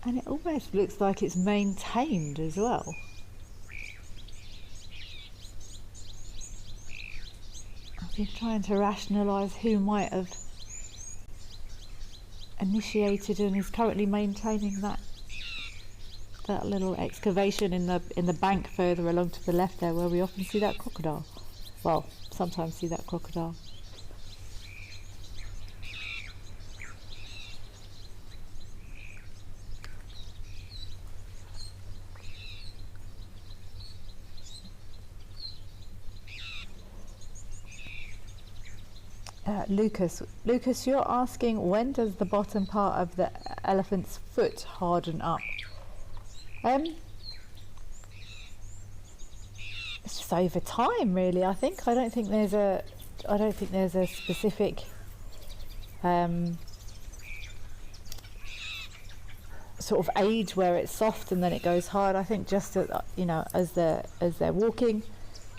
and it almost looks like it's maintained as well. I've been trying to rationalise who might have initiated and is currently maintaining that little excavation in the bank further along to the left there, where we often see that crocodile. Well, sometimes see that crocodile. Lucas, you're asking, when does the bottom part of the elephant's foot harden up? It's just over time, really. I don't think there's a specific sort of age where it's soft and then it goes hard. I think just that, you know, as they're walking,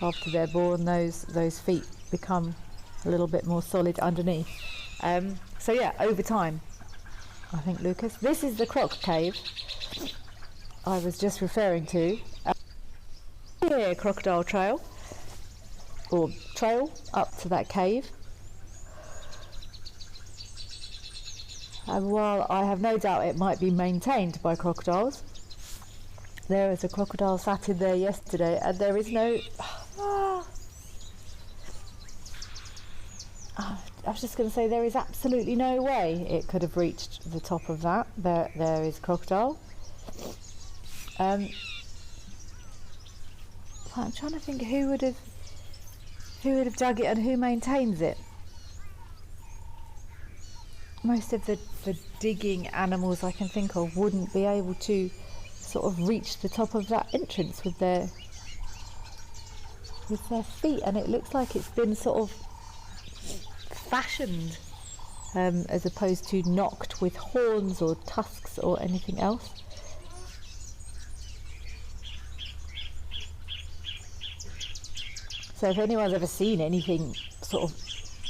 after they're born, those feet become a little bit more solid underneath. So yeah, over time, I think, Lucas. This is the croc cave I was just referring to. Here, crocodile trail, or trail up to that cave. And while I have no doubt it might be maintained by crocodiles, there is a crocodile sat in there yesterday, and there is no... I was just going to say, there is absolutely no way it could have reached the top of that. There is crocodile. I'm trying to think who would have dug it and who maintains it. Most of the digging animals I can think of wouldn't be able to sort of reach the top of that entrance with their feet, and it looks like it's been sort of fashioned as opposed to knocked with horns or tusks or anything else. So if anyone's ever seen anything sort of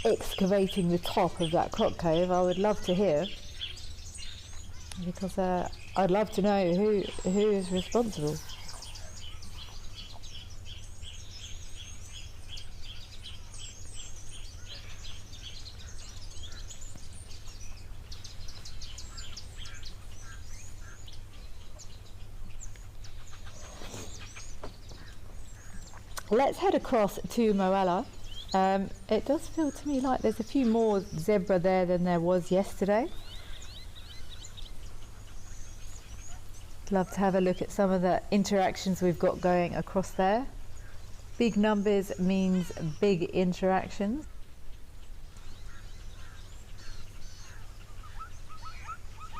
excavating the top of that croc cave, I would love to hear, because I'd love to know who is responsible. Let's head across to Moella. It does feel to me like there's a few more zebra there than there was yesterday. Love to have a look at some of the interactions we've got going across there. Big numbers means big interactions.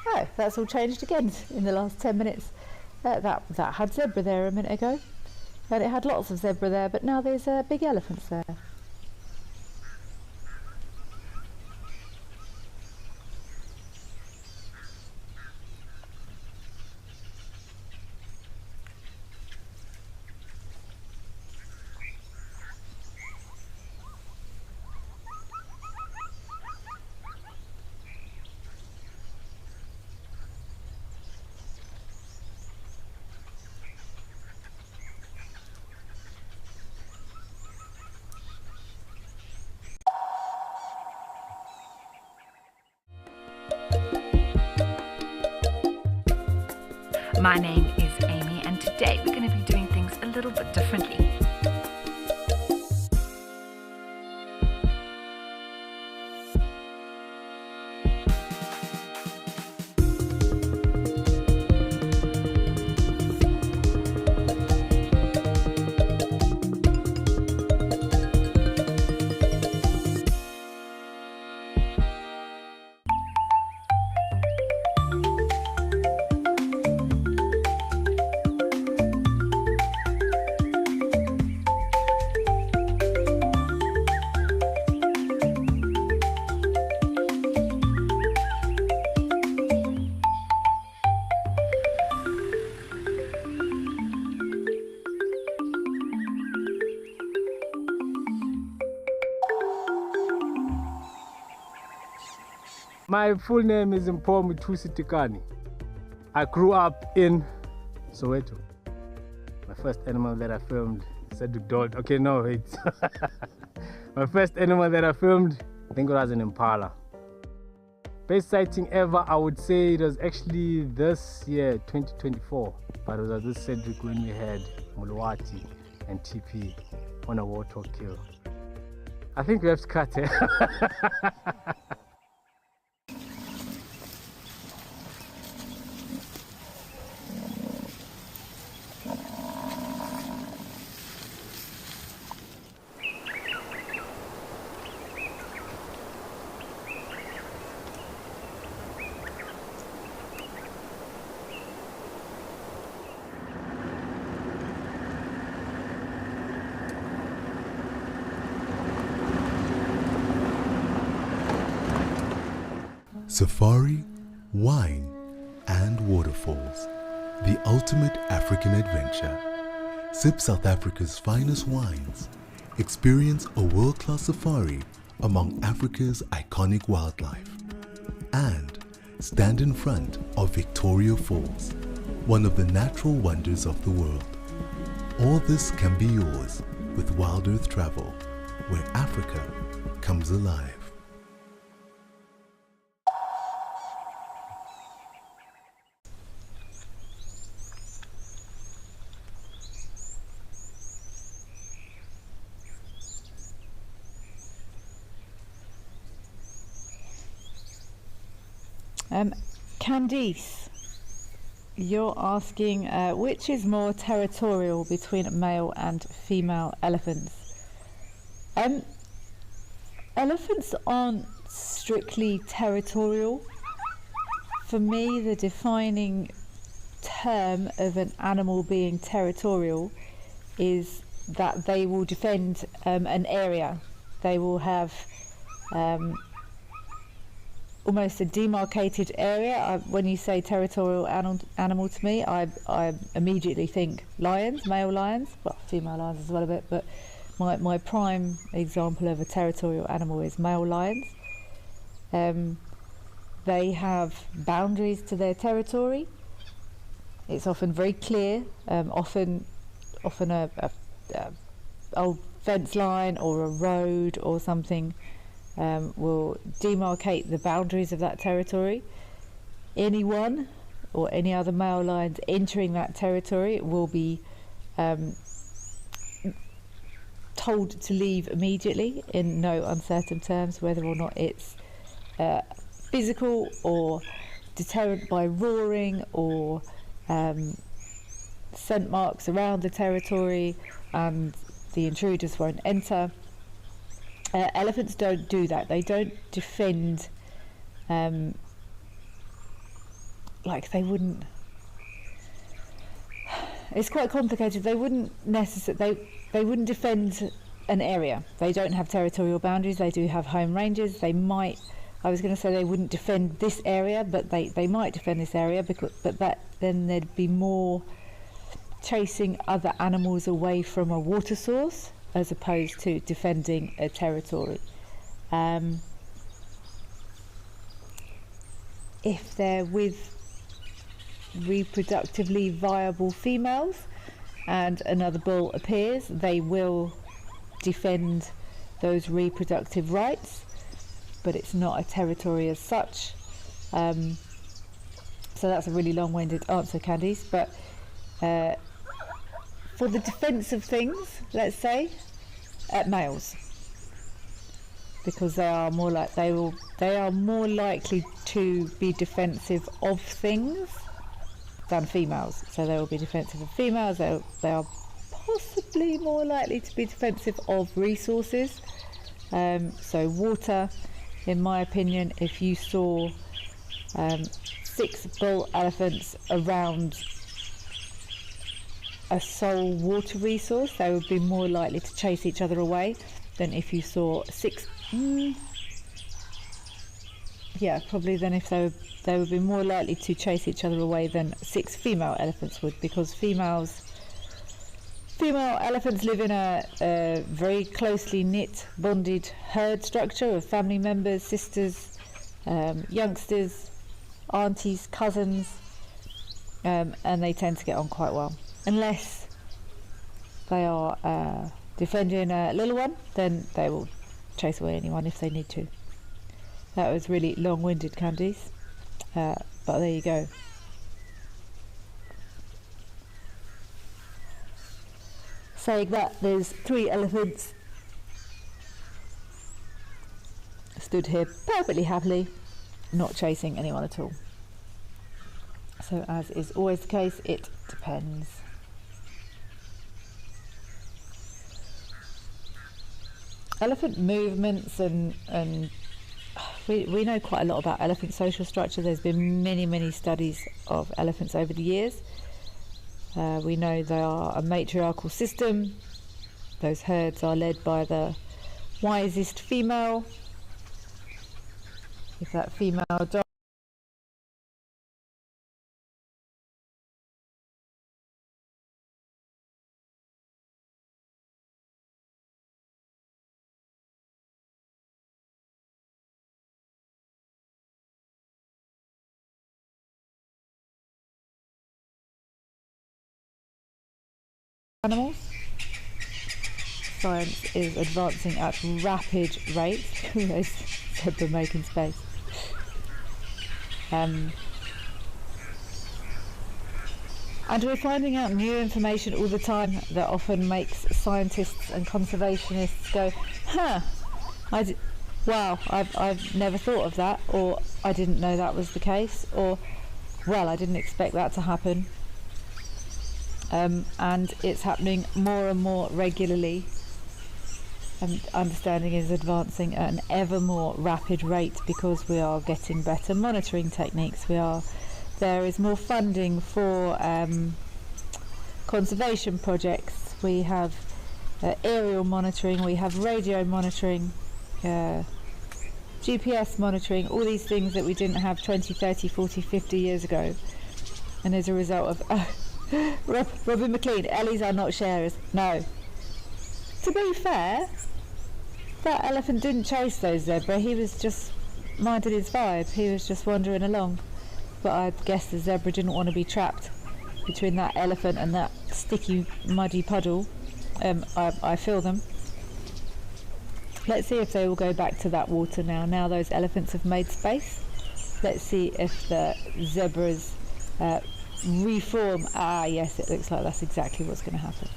Oh, that's all changed again in the last 10 minutes. That had zebra there a minute ago. And it had lots of zebra there, but now there's big elephants there.
My name is Amy, and today we're going to be doing things a little bit differently.
My full name is Mpho Tikani. I grew up in Soweto. My first animal that I filmed said the dog. Okay, no, wait. My first animal that I filmed, I think it was an impala. Best sighting ever, I would say it was actually this year, 2024. But it was at this Cedric when we had Mulwati and TP on a warthog kill. I think we have to cut it.
Safari, wine, and waterfalls. The ultimate African adventure. Sip South Africa's finest wines. Experience a world-class safari among Africa's iconic wildlife. And stand in front of Victoria Falls, one of the natural wonders of the world. All this can be yours with Wild Earth Travel, where Africa comes alive.
Candice, you're asking which is more territorial between male and female elephants? Elephants aren't strictly territorial. For me, the defining term of an animal being territorial is that they will defend an area. They will have almost a demarcated area. When you say territorial animal to me, I immediately think lions, male lions, well, female lions as well a bit, but my prime example of a territorial animal is male lions. They have boundaries to their territory. It's often very clear, often a old fence line or a road or something will demarcate the boundaries of that territory. Anyone or any other male lions entering that territory will be told to leave immediately in no uncertain terms, whether or not it's physical or deterrent by roaring or scent marks around the territory, and the intruders won't enter. Elephants don't do that. They don't defend like they wouldn't. It's quite complicated. They wouldn't necessarily. They wouldn't defend an area. They don't have territorial boundaries. They do have home ranges. They might. I was going to say they wouldn't defend this area, but they might defend this area then there'd be more chasing other animals away from a water source as opposed to defending a territory. If they're with reproductively viable females and another bull appears, they will defend those reproductive rights, but it's not a territory as such. So that's a really long-winded answer, Candice, but for the defence of things, let's say, males, because they are more likely to be defensive of things than females. So they will be defensive of females. They are possibly more likely to be defensive of resources. So water, in my opinion, if you saw 6 bull elephants around a sole water resource, they would be more likely to chase each other away than if you saw 6. Yeah, probably then if they would be more likely to chase each other away than 6 female elephants would, because female elephants live in a very closely knit, bonded herd structure of family members, sisters, youngsters, aunties, cousins, and they tend to get on quite well. Unless they are defending a little one, then they will chase away anyone if they need to. That was really long-winded, Candice, but there you go. Saying that, there's 3 elephants stood here perfectly happily, not chasing anyone at all. So, as is always the case, it depends. Elephant movements and we know quite a lot about elephant social structure. There's been many studies of elephants over the years. We know they are a matriarchal system. Those herds are led by the wisest female. If that female dies, animals. Science is advancing at rapid rates. There's zebra making space. And we're finding out new information all the time that often makes scientists and conservationists go, huh, wow, I've never thought of that, or I didn't know that was the case, or well, I didn't expect that to happen. And it's happening more and more regularly, and understanding is advancing at an ever more rapid rate because we are getting better monitoring techniques. There is more funding for conservation projects. We have aerial monitoring, we have radio monitoring, GPS monitoring, all these things that we didn't have 20, 30, 40, 50 years ago. And as a result of Robin McLean, Ellies are not sharers. No. To be fair, that elephant didn't chase those zebra. He was just minded his vibe. He was just wandering along. But I guess the zebra didn't want to be trapped between that elephant and that sticky, muddy puddle. I feel them. Let's see if they will go back to that water now. Now those elephants have made space. Let's see if the zebras reform. Ah, yes, it looks like that's exactly what's going to happen.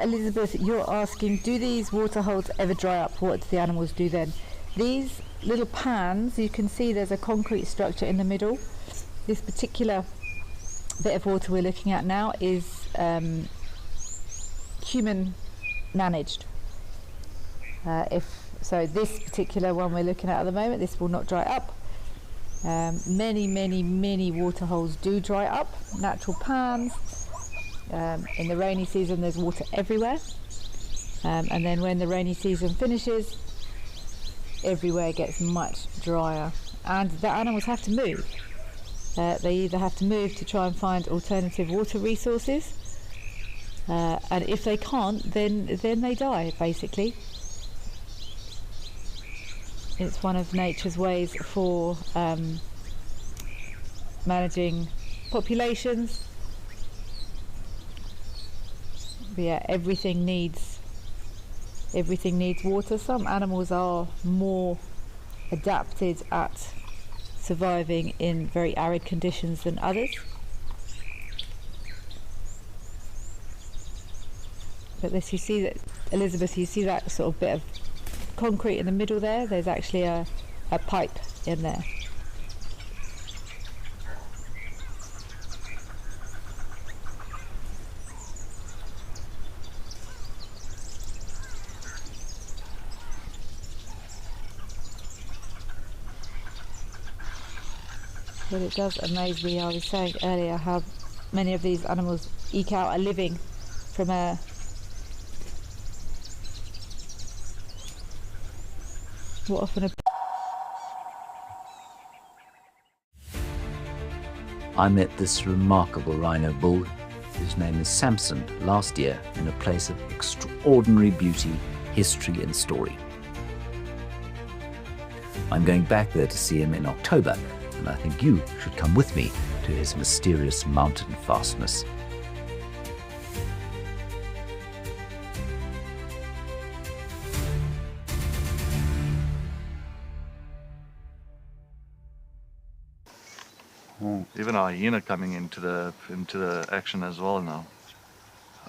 Elizabeth, you're asking, do these water holes ever dry up? What do the animals do then? These little pans, you can see there's a concrete structure in the middle. This particular bit of water we're looking at now is human managed. So this particular one we're looking at the moment, this will not dry up. Many waterholes do dry up, natural pans. In the rainy season there's water everywhere, and then when the rainy season finishes, everywhere gets much drier, and the animals have to move. They either have to move to try and find alternative water resources, and if they can't, then they die, basically. It's one of nature's ways for managing populations. But yeah, everything needs water. Some animals are more adapted at surviving in very arid conditions than others. But this, you see that, Elizabeth, you see that sort of bit of concrete in the middle there? There's actually a pipe in there. But it does amaze me, I was saying earlier, how many of these animals eke out a living from what often
I met this remarkable rhino bull, whose name is Samson, last year in a place of extraordinary beauty, history and story. I'm going back there to see him in October, and I think you should come with me to his mysterious mountain fastness.
Even a hyena coming into the action as well now.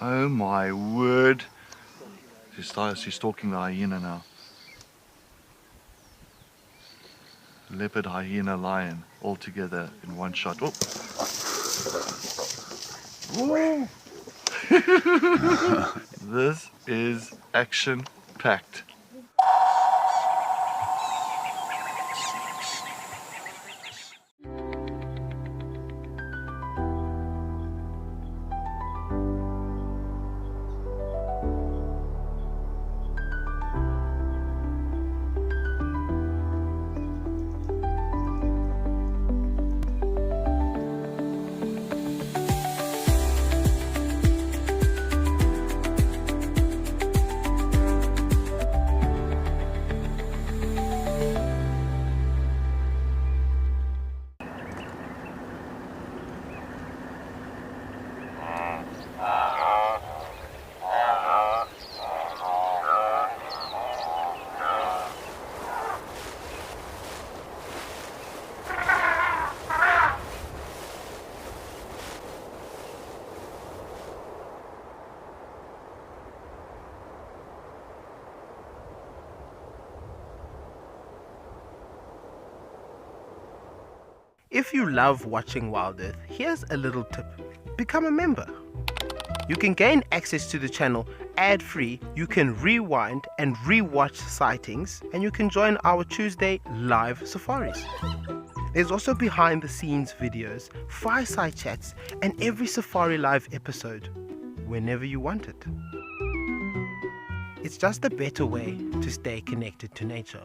Oh my word! She's stalking the hyena now. Leopard, hyena, lion, all together in one shot. Oh. Whoa. This is action-packed.
If you love watching Wild Earth, here's a little tip. Become a member. You can gain access to the channel ad-free, you can rewind and re-watch sightings, and you can join our Tuesday live safaris. There's also behind the scenes videos, fireside chats, and every Safari Live episode, whenever you want it. It's just a better way to stay connected to nature.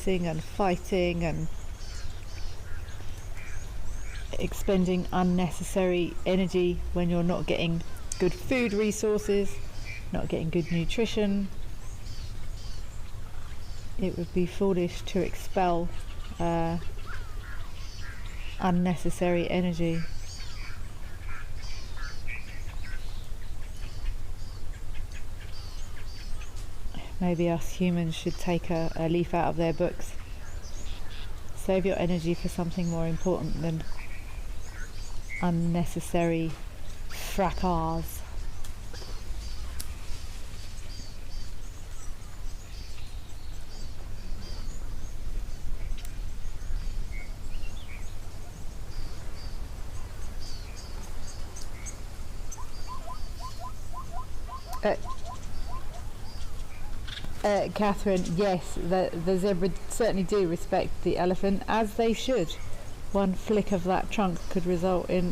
And fighting and expending unnecessary energy when you're not getting good food resources, not getting good nutrition. It would be foolish to expel unnecessary energy. Maybe us humans should take a leaf out of their books. Save your energy for something more important than unnecessary fracas. Catherine, yes, the zebra certainly do respect the elephant, as they should. One flick of that trunk could result in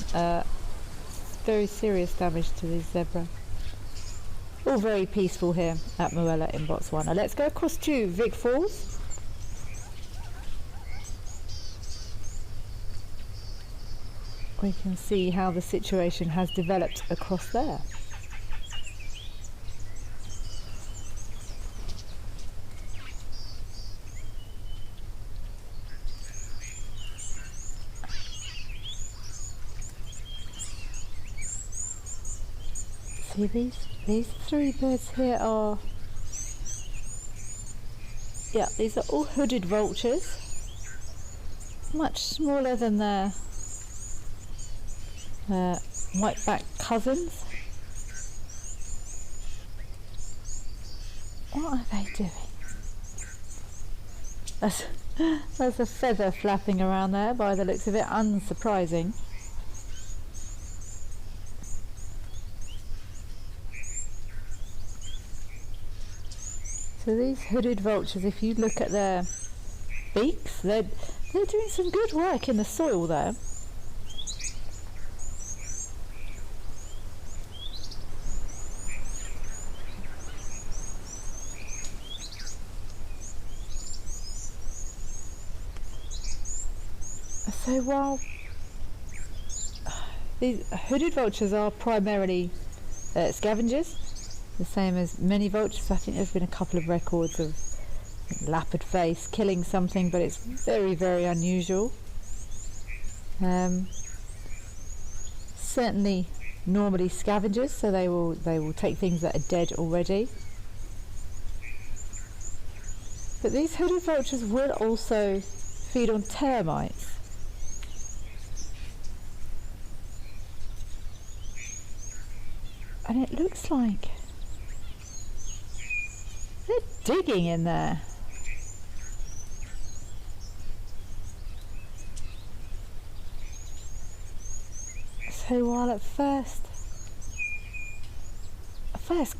very serious damage to the zebra. All very peaceful here at Moella in Botswana. Let's go across to Vic Falls. We can see how the situation has developed across there. See, these three birds here are, yeah, these are all hooded vultures, much smaller than their white-backed cousins. What are they doing? There's a feather flapping around there by the looks of it, unsurprising. So these hooded vultures, if you look at their beaks, they're doing some good work in the soil there. So while these hooded vultures are primarily scavengers, the same as many vultures, I think there's been a couple of records of leopard face killing something, but it's very, very unusual. Certainly normally scavengers, so they will take things that are dead already. But these hooded vultures will also feed on termites. And it looks like they're digging in there. So while at first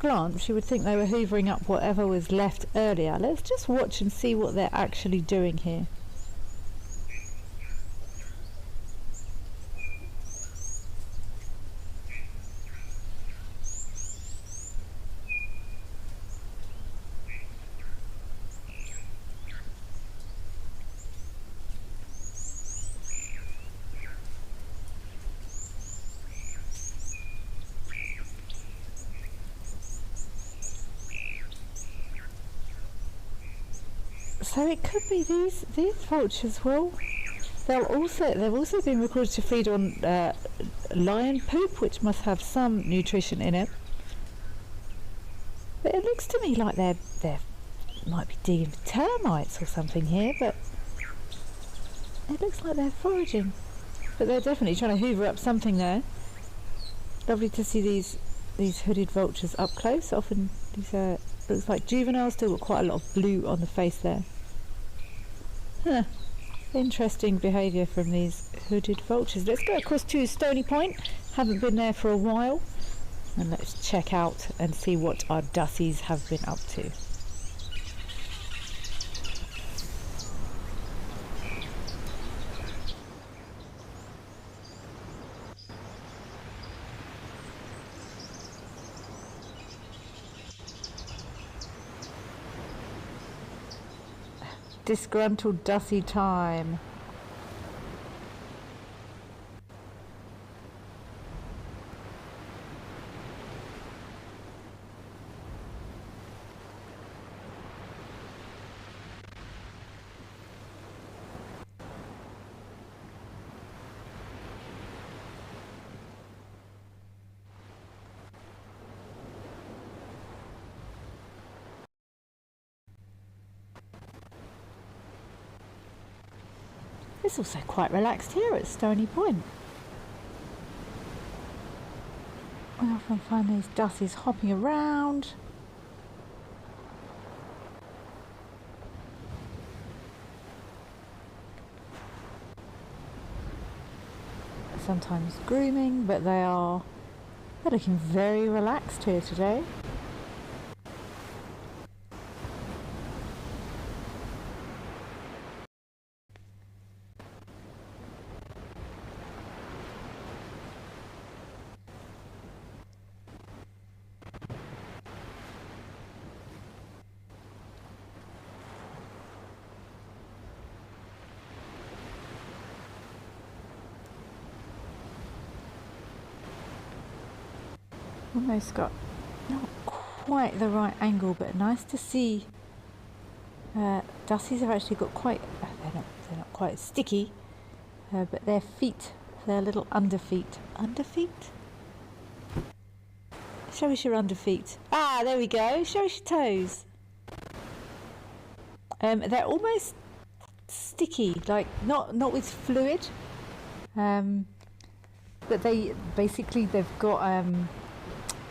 glance you would think they were hoovering up whatever was left earlier, let's just watch and see what they're actually doing here. So it could be these vultures they've also been recorded to feed on lion poop, which must have some nutrition in it. But it looks to me like they might be digging for termites or something here, but it looks like they're foraging. But they're definitely trying to hoover up something there. Lovely to see these hooded vultures up close. Often these looks like juveniles, still got quite a lot of blue on the face there. Huh. Interesting behaviour from these hooded vultures. Let's go across to Stony Point. Haven't been there for a while. And let's check out and see what our dussies have been up to. Disgruntled Dussie time. It's also quite relaxed here at Stony Point. We often find these dussies hopping around. Sometimes grooming, but they're looking very relaxed here today. almost got not quite the right angle, but nice to see. Dussies have actually got quite, they're not quite sticky, but their feet, their little underfeet. Show us your underfeet. Ah, there we go. Show us your toes. They're almost sticky, like not with fluid, but they've got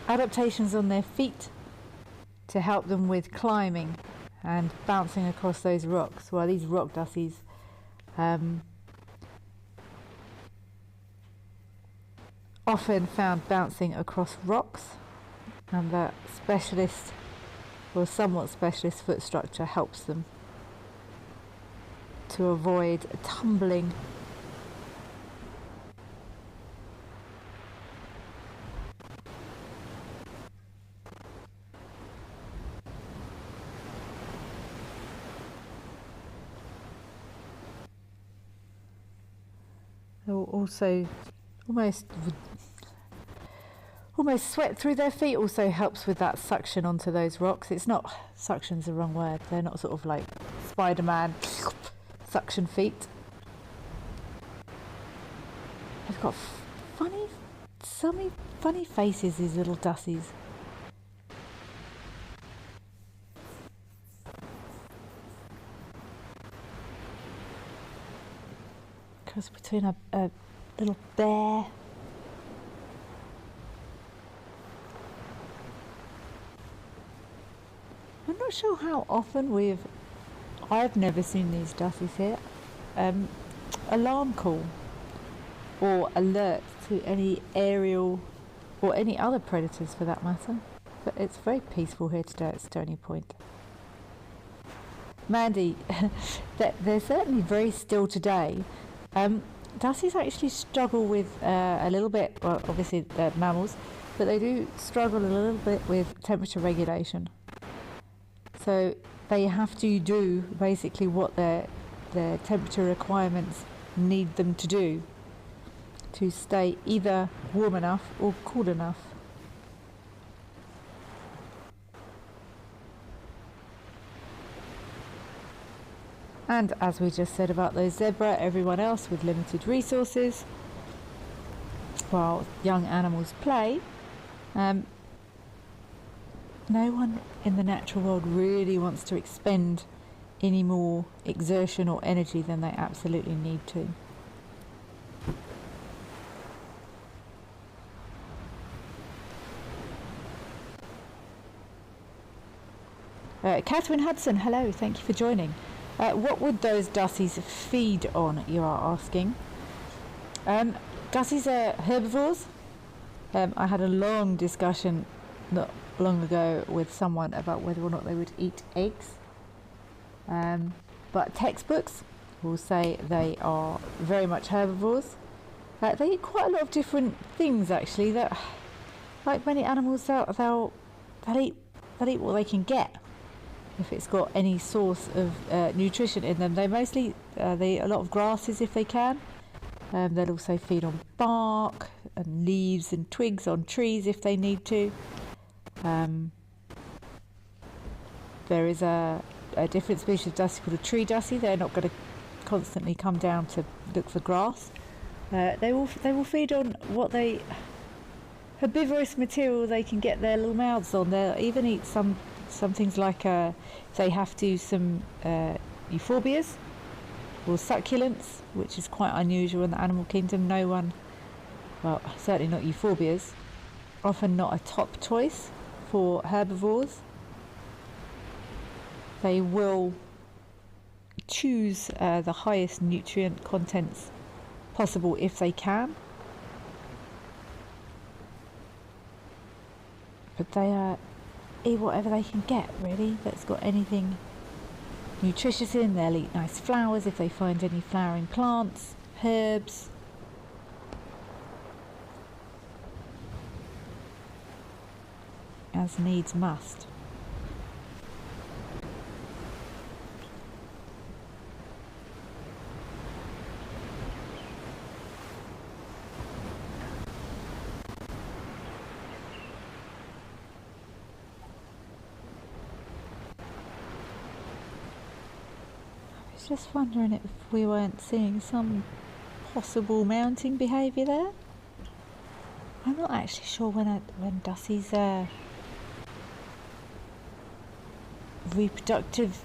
adaptations on their feet to help them with climbing and bouncing across those rocks. Well, these rock dussies often found bouncing across rocks, and that specialist or somewhat specialist foot structure helps them to avoid tumbling. They'll also almost sweat through their feet. Also helps with that suction onto those rocks. It's not, suction's the wrong word, they're not sort of like Spider-Man suction feet. They've got funny faces, these little dussies. Cross between a little bear . I'm not sure how often I've never seen these dussies here. Alarm call or alert to any aerial or any other predators for that matter. But it's very peaceful here today at Stony Point. Mandy, they're certainly very still today. Dussies actually struggle with a little bit, well obviously they're mammals, but they do struggle a little bit with temperature regulation. So they have to do basically what their temperature requirements need them to do to stay either warm enough or cool enough. And as we just said about those zebra, everyone else with limited resources, while young animals play, no one in the natural world really wants to expend any more exertion or energy than they absolutely need to. Catherine Hudson, hello, thank you for joining. What would those dussies feed on, you are asking? Dussies are herbivores. I had a long discussion not long ago with someone about whether or not they would eat eggs. But textbooks will say they are very much herbivores. They eat quite a lot of different things actually. That, like many animals, they'll eat what they can get. If it's got any source of nutrition in them, they mostly they eat a lot of grasses if they can. They'll also feed on bark and leaves and twigs on trees if they need to. There is a different species of dussie called a tree dussie. They're not going to constantly come down to look for grass. They will feed on what they herbivorous material they can get their little mouths on. They'll even eat some things like they have to some euphorbias or succulents, which is quite unusual in the animal kingdom. No one, well certainly not euphorbias, often not a top choice for herbivores. They will choose the highest nutrient contents possible if they can, but they eat whatever they can get really that's got anything nutritious in. They'll eat nice flowers if they find any flowering plants, herbs. As needs must. was just wondering if we weren't seeing some possible mounting behaviour there. I'm not actually sure when Dussie's reproductive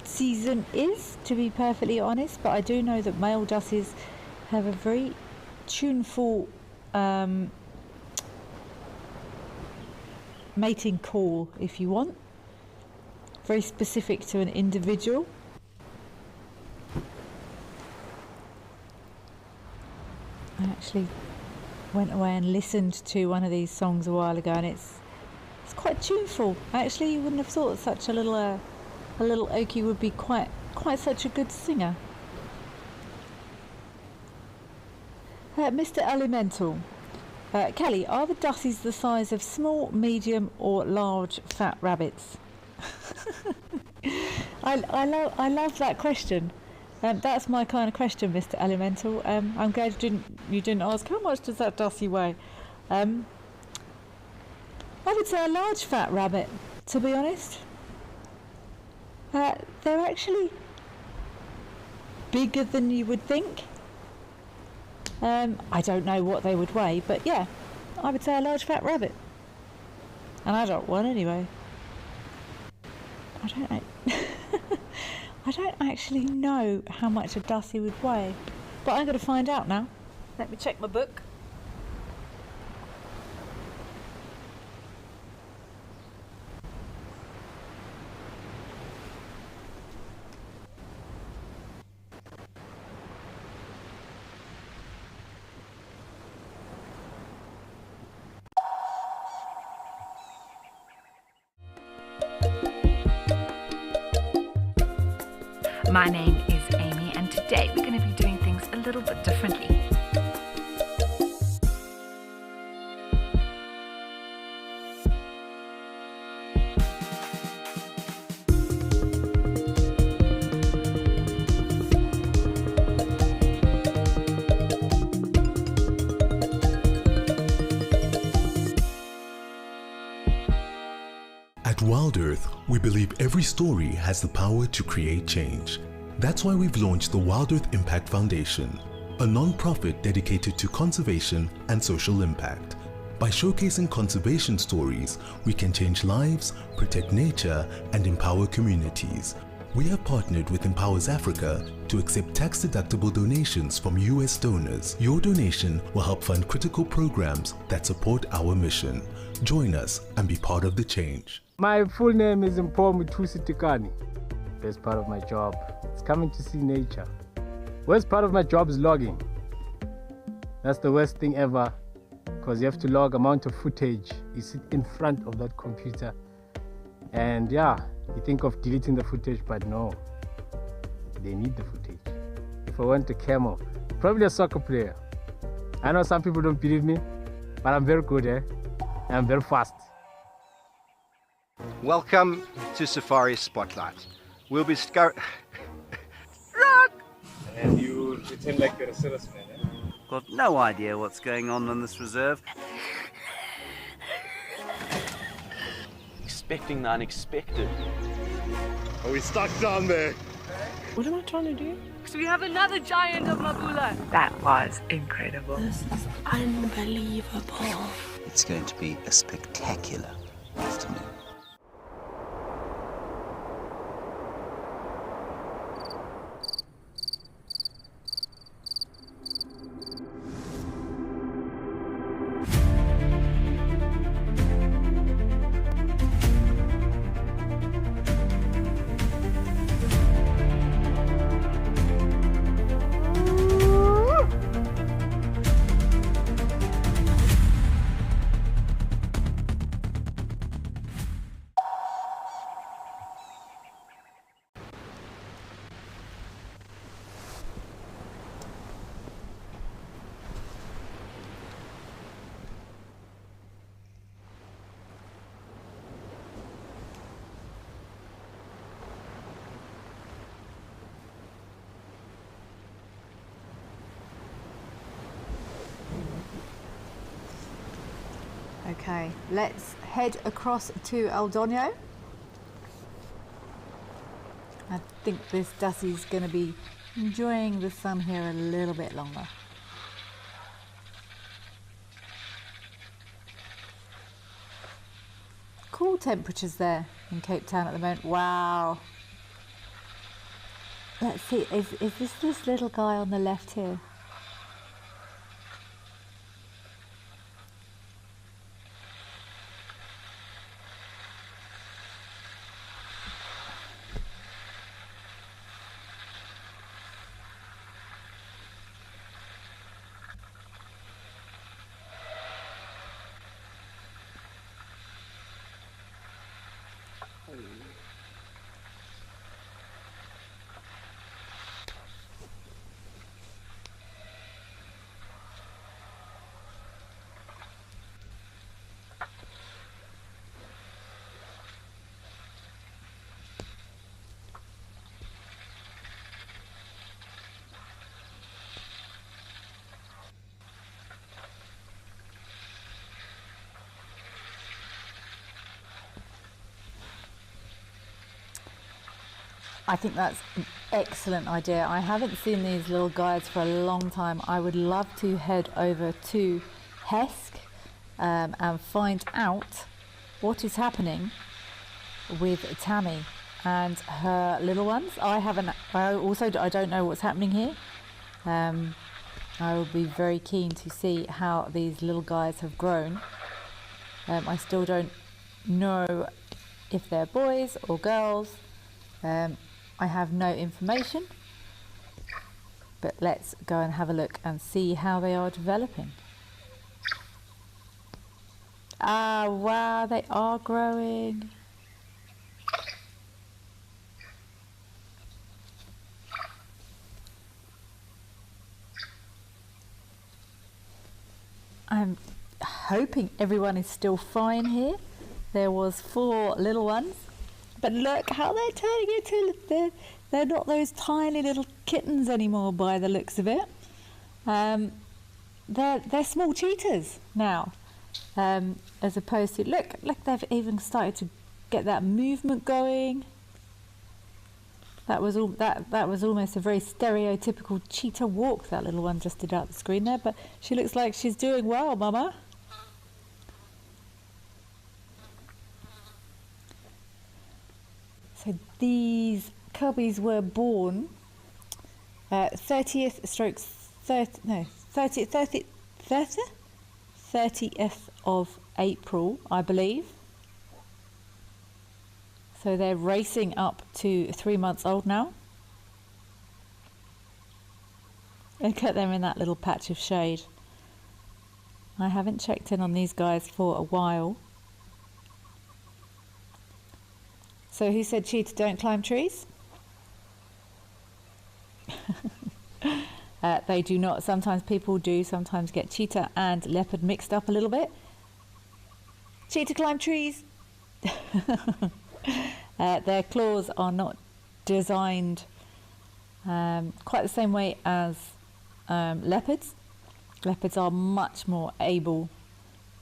season is, to be perfectly honest, but I do know that male Dussies have a very tuneful mating call, if you want, very specific to an individual. I actually went away and listened to one of these songs a while ago, and it's quite tuneful. Actually, you wouldn't have thought such a little Okie would be quite such a good singer. Mr. Elemental, Kelly, are the Dussies the size of small, medium, or large fat rabbits? I love that question. That's my kind of question, Mr. Elemental. I'm glad you didn't ask how much does that Dussie weigh. I would say a large fat rabbit, to be honest. They're actually bigger than you would think. I don't know what they would weigh, but yeah, I would say a large fat rabbit. An adult one, anyway. I don't actually know how much a Dussie would weigh, but I'm going to find out now. Let me check my book.
My name is Amy, and today we're going to be doing things a little bit differently.
At Wild Earth, we believe every story has the power to create change. That's why we've launched the Wild Earth Impact Foundation, a non-profit dedicated to conservation and social impact. By showcasing conservation stories, we can change lives, protect nature, and empower communities. We have partnered with Empowers Africa to accept tax-deductible donations from US donors. Your donation will help fund critical programs that support our mission. Join us and be part of the change.
My full name is Tikani. Best part of my job is coming to see nature. Worst part of my job is logging. That's the worst thing ever, because you have to log amount of footage. You sit in front of that computer and yeah, you think of deleting the footage, but no, they need the footage. If I want a camel, probably a soccer player. I know some people don't believe me, but I'm very good, I'm very fast.
Welcome to Safari Spotlight. We'll be
And you pretend like you're a circus man,
Got no idea what's going on in this reserve.
Expecting the unexpected.
Are we stuck down there?
What am I trying to do?
Because we have another giant of Mabula.
That was incredible.
This is unbelievable.
It's going to be a spectacular afternoon.
Okay, let's head across to El Doño. think this Dussie's going to be enjoying the sun here a little bit longer. Cool temperatures there in Cape Town at the moment. Wow. Let's see, is this little guy on the left here? I think that's an excellent idea. I haven't seen these little guys for a long time. I would love to head over to Hesk and find out what is happening with Tammy and her little ones. I don't know what's happening here. I will be very keen to see how these little guys have grown. I still don't know if they're boys or girls. I have no information, but let's go and have a look and see how they are developing. Ah, wow, they are growing. I'm hoping everyone is still fine here. There was 4 little ones. But look how they're turning into, they're not those tiny little kittens anymore by the looks of it. They're small cheetahs now, as opposed to, look, they've even started to get that movement going. That was almost a very stereotypical cheetah walk that little one just did out the screen there, but she looks like she's doing well, Mama. So these cubbies were born 30th of April, I believe. So they're racing up to 3 months old now. Look at them in that little patch of shade. I haven't checked in on these guys for a while. So who said cheetah don't climb trees? They do not. Sometimes people do sometimes get cheetah and leopard mixed up a little bit. Cheetah climb trees. Their claws are not designed quite the same way as leopards. Leopards are much more able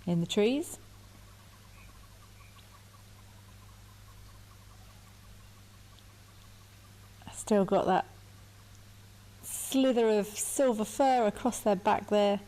in the trees. Still got that slither of silver fur across their back there.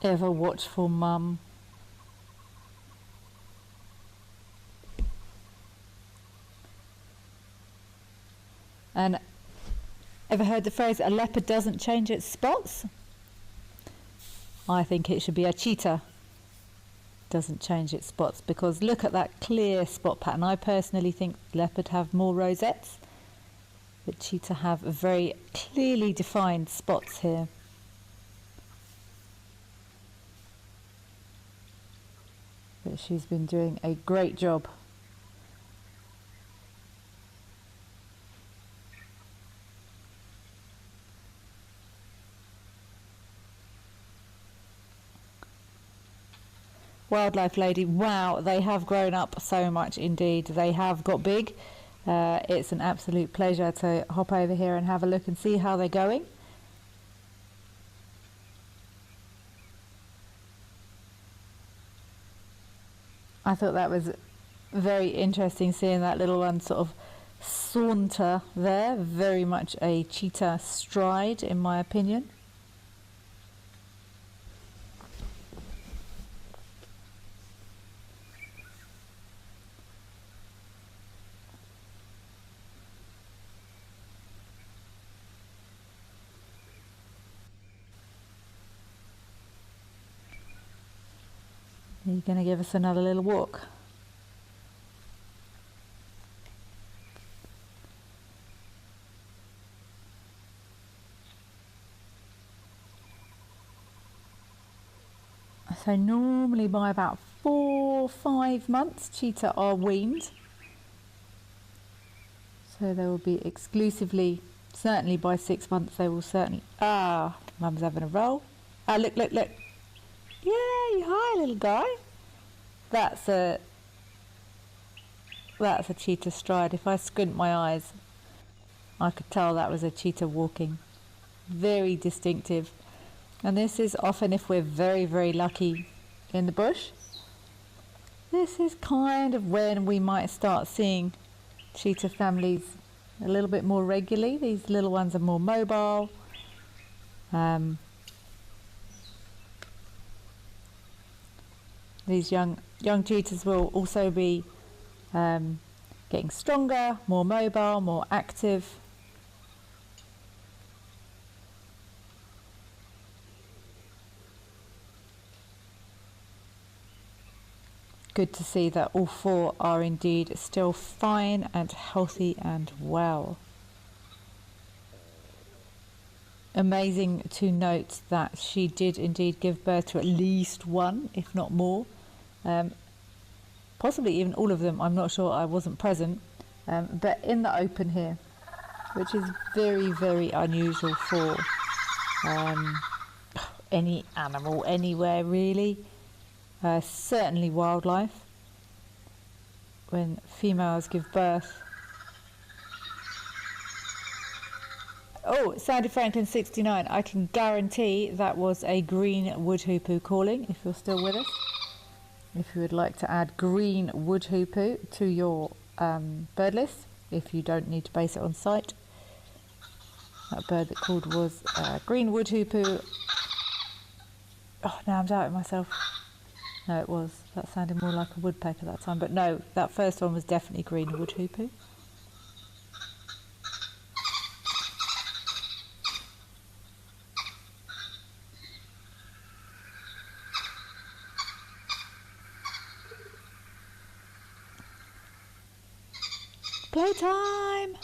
Ever watchful mum. And ever heard the phrase, a leopard doesn't change its spots? I think it should be a cheetah doesn't change its spots, because look at that clear spot pattern. I personally think leopard have more rosettes, but cheetah have very clearly defined spots here. But she's been doing a great job. Wildlife lady, wow, they have grown up so much indeed. They have got big. It's an absolute pleasure to hop over here and have a look and see how they're going. I thought that was very interesting, seeing that little one sort of saunter there. Very much a cheetah stride, in my opinion. Are you going to give us another little walk? So normally by about 4 or 5 months, cheetah are weaned. So they will be exclusively, certainly by 6 months, they will certainly... Ah, Mum's having a roll. Ah, look, look, look. Yay, hi little guy. That's a cheetah stride. If I squint my eyes, I could tell that was a cheetah walking. Very distinctive. And this is often, if we're very, very lucky in the bush, this is kind of when we might start seeing cheetah families a little bit more regularly. These little ones are more mobile. These young cheetahs will also be getting stronger, more mobile, more active. Good to see that all 4 are indeed still fine and healthy and well. Amazing to note that she did indeed give birth to at least 1, if not more. Possibly even all of them, I'm not sure, I wasn't present. But in the open here, which is very, very unusual for any animal anywhere really. Certainly wildlife, when females give birth. Oh, Sandy Franklin 69, I can guarantee that was a green woodhoopoo calling, if you're still with us. If you would like to add green woodhoopoo to your bird list, if you don't need to base it on site. That bird that called was green woodhoopoo. Oh, now I'm doubting myself. No, it was. That sounded more like a woodpecker that time. But no, that first one was definitely green woodhoopoo. Playtime!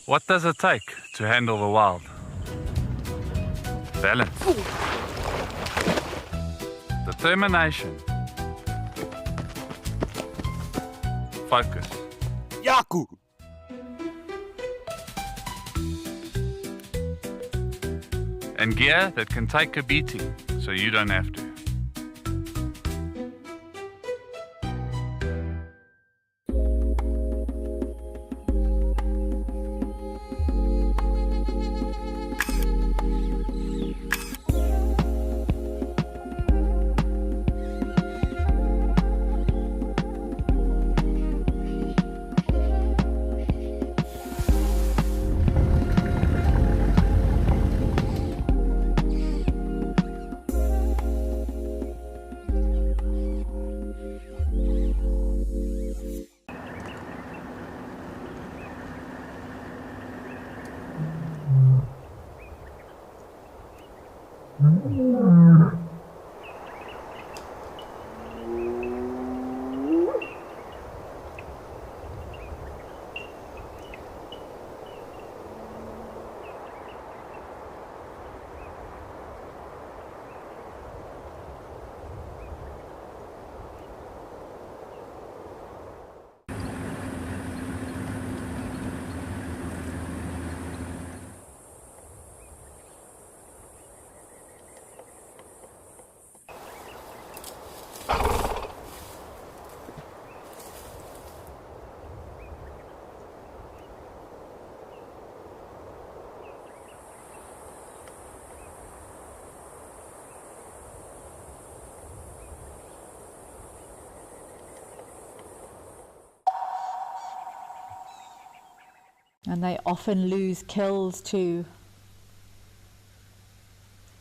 What does it take to handle the wild? Balance. Determination. Focus.
Yaku!
And gear that can take a beating so you don't have to.
And they often lose kills to,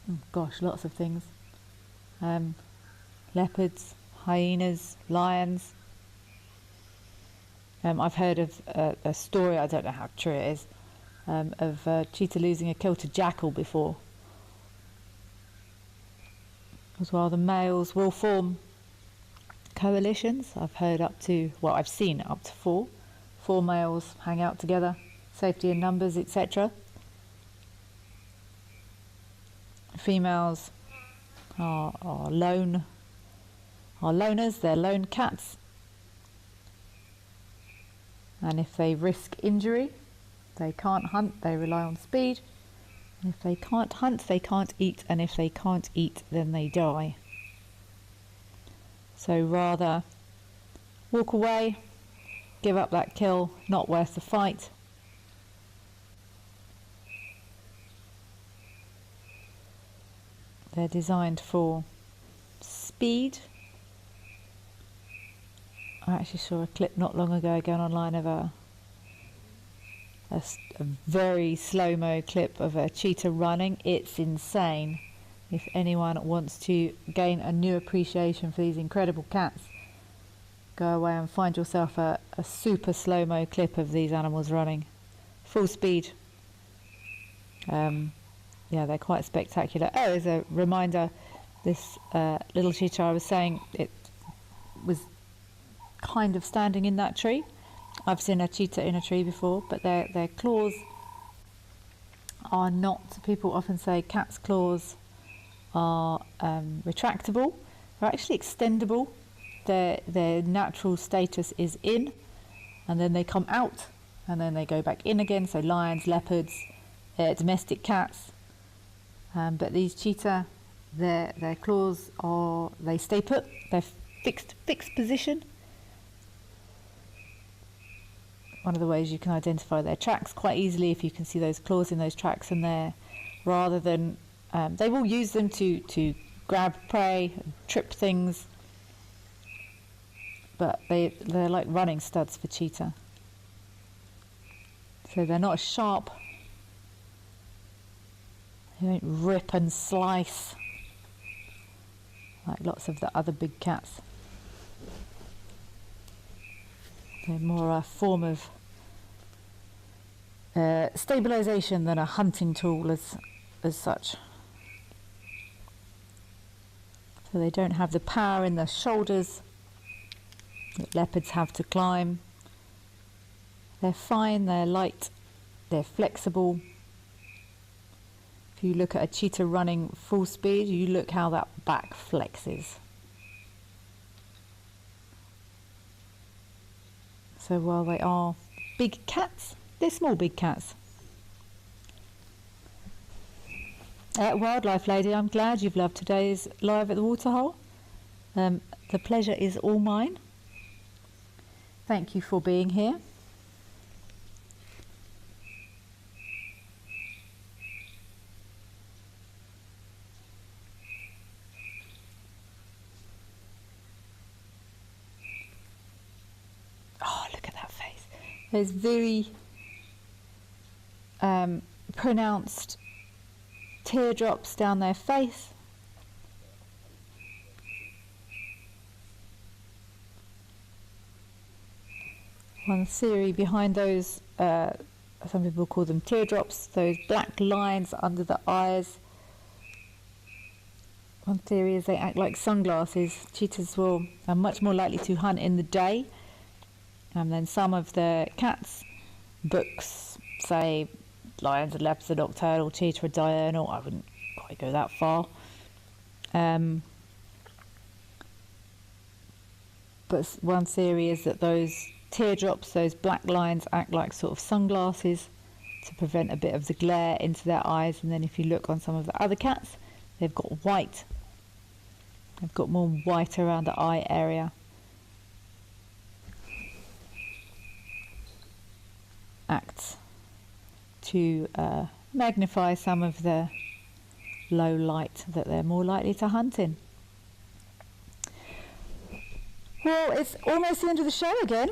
oh gosh, lots of things. Leopards, hyenas, lions. I've heard of a story, I don't know how true it is, of a cheetah losing a kill to jackal before. As well, the males will form coalitions. I've heard up to, well, I've seen up to four males hang out together, safety in numbers, etc. Females are loners, they're lone cats. And if they risk injury, they can't hunt, they rely on speed. And if they can't hunt, they can't eat, and if they can't eat, then they die. So rather walk away, give up that kill, not worth the fight. They're designed for speed. I actually saw a clip not long ago going online of a very slow-mo clip of a cheetah running. It's insane. If anyone wants to gain a new appreciation for these incredible cats, go away and find yourself a super slow-mo clip of these animals running. Full speed. Yeah, they're quite spectacular. Oh, as a reminder, this little cheetah I was saying, it was kind of standing in that tree. I've seen a cheetah in a tree before, but their claws are not, people often say cats' claws are retractable. They're actually extendable. Their natural status is in, and then they come out, and then they go back in again. So lions, leopards, domestic cats. But these cheetah, their claws are, they stay put. They're fixed position. One of the ways you can identify their tracks quite easily, if you can see those claws in those tracks, and they're, rather than, they will use them to grab prey, trip things, but they're like running studs for cheetah. So they're not as sharp. They don't rip and slice like lots of the other big cats. They're more a form of stabilization than a hunting tool as such. So they don't have the power in the shoulders that leopards have to climb. They're fine, they're light, they're flexible. If you look at a cheetah running full speed, you look how that back flexes. So while they are big cats, they're small big cats. Wildlife Lady, I'm glad you've loved today's live at the Waterhole. The pleasure is all mine. Thank you for being here. Oh, look at that face. There's very pronounced teardrops down their face. One theory behind those, some people call them teardrops, those black lines under the eyes, One theory is they act like sunglasses. Cheetahs are much more likely to hunt in the day. And then some of the cats' books say lions and leopards are nocturnal, cheetah are diurnal. I wouldn't quite go that far. But one theory is that those teardrops, those black lines, act like sort of sunglasses to prevent a bit of the glare into their eyes. And then if you look on some of the other cats, they've got white. They've got more white around the eye area. Acts to magnify some of the low light that they're more likely to hunt in. Well, it's almost the end of the show again.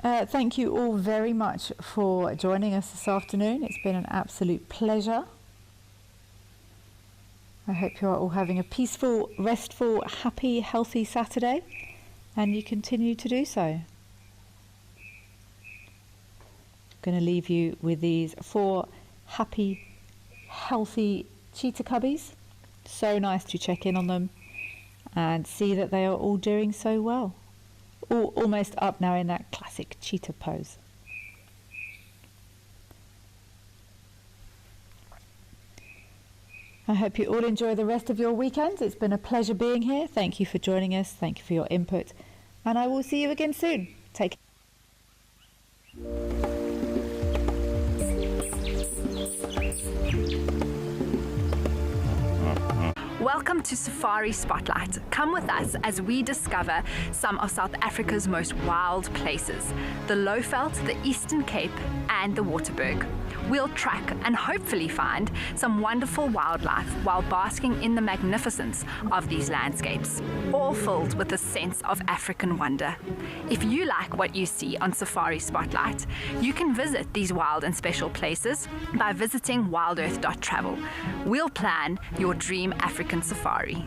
Thank you all very much for joining us this afternoon. It's been an absolute pleasure. I hope you are all having a peaceful, restful, happy, healthy Saturday, and you continue to do so. I'm going to leave you with these 4 happy, healthy cheetah cubbies. So nice to check in on them and see that they are all doing so well. All almost up now in that classic cheetah pose. I hope you all enjoy the rest of your weekend. It's been a pleasure being here. Thank you for joining us. Thank you for your input. And I will see you again soon. Take care.
Welcome to Safari Spotlight. Come with us as we discover some of South Africa's most wild places, the Lowveld, the Eastern Cape and the Waterberg. We'll track and hopefully find some wonderful wildlife while basking in the magnificence of these landscapes, all filled with a sense of African wonder. If you like what you see on Safari Spotlight, you can visit these wild and special places by visiting wildearth.travel. We'll plan your dream African safari.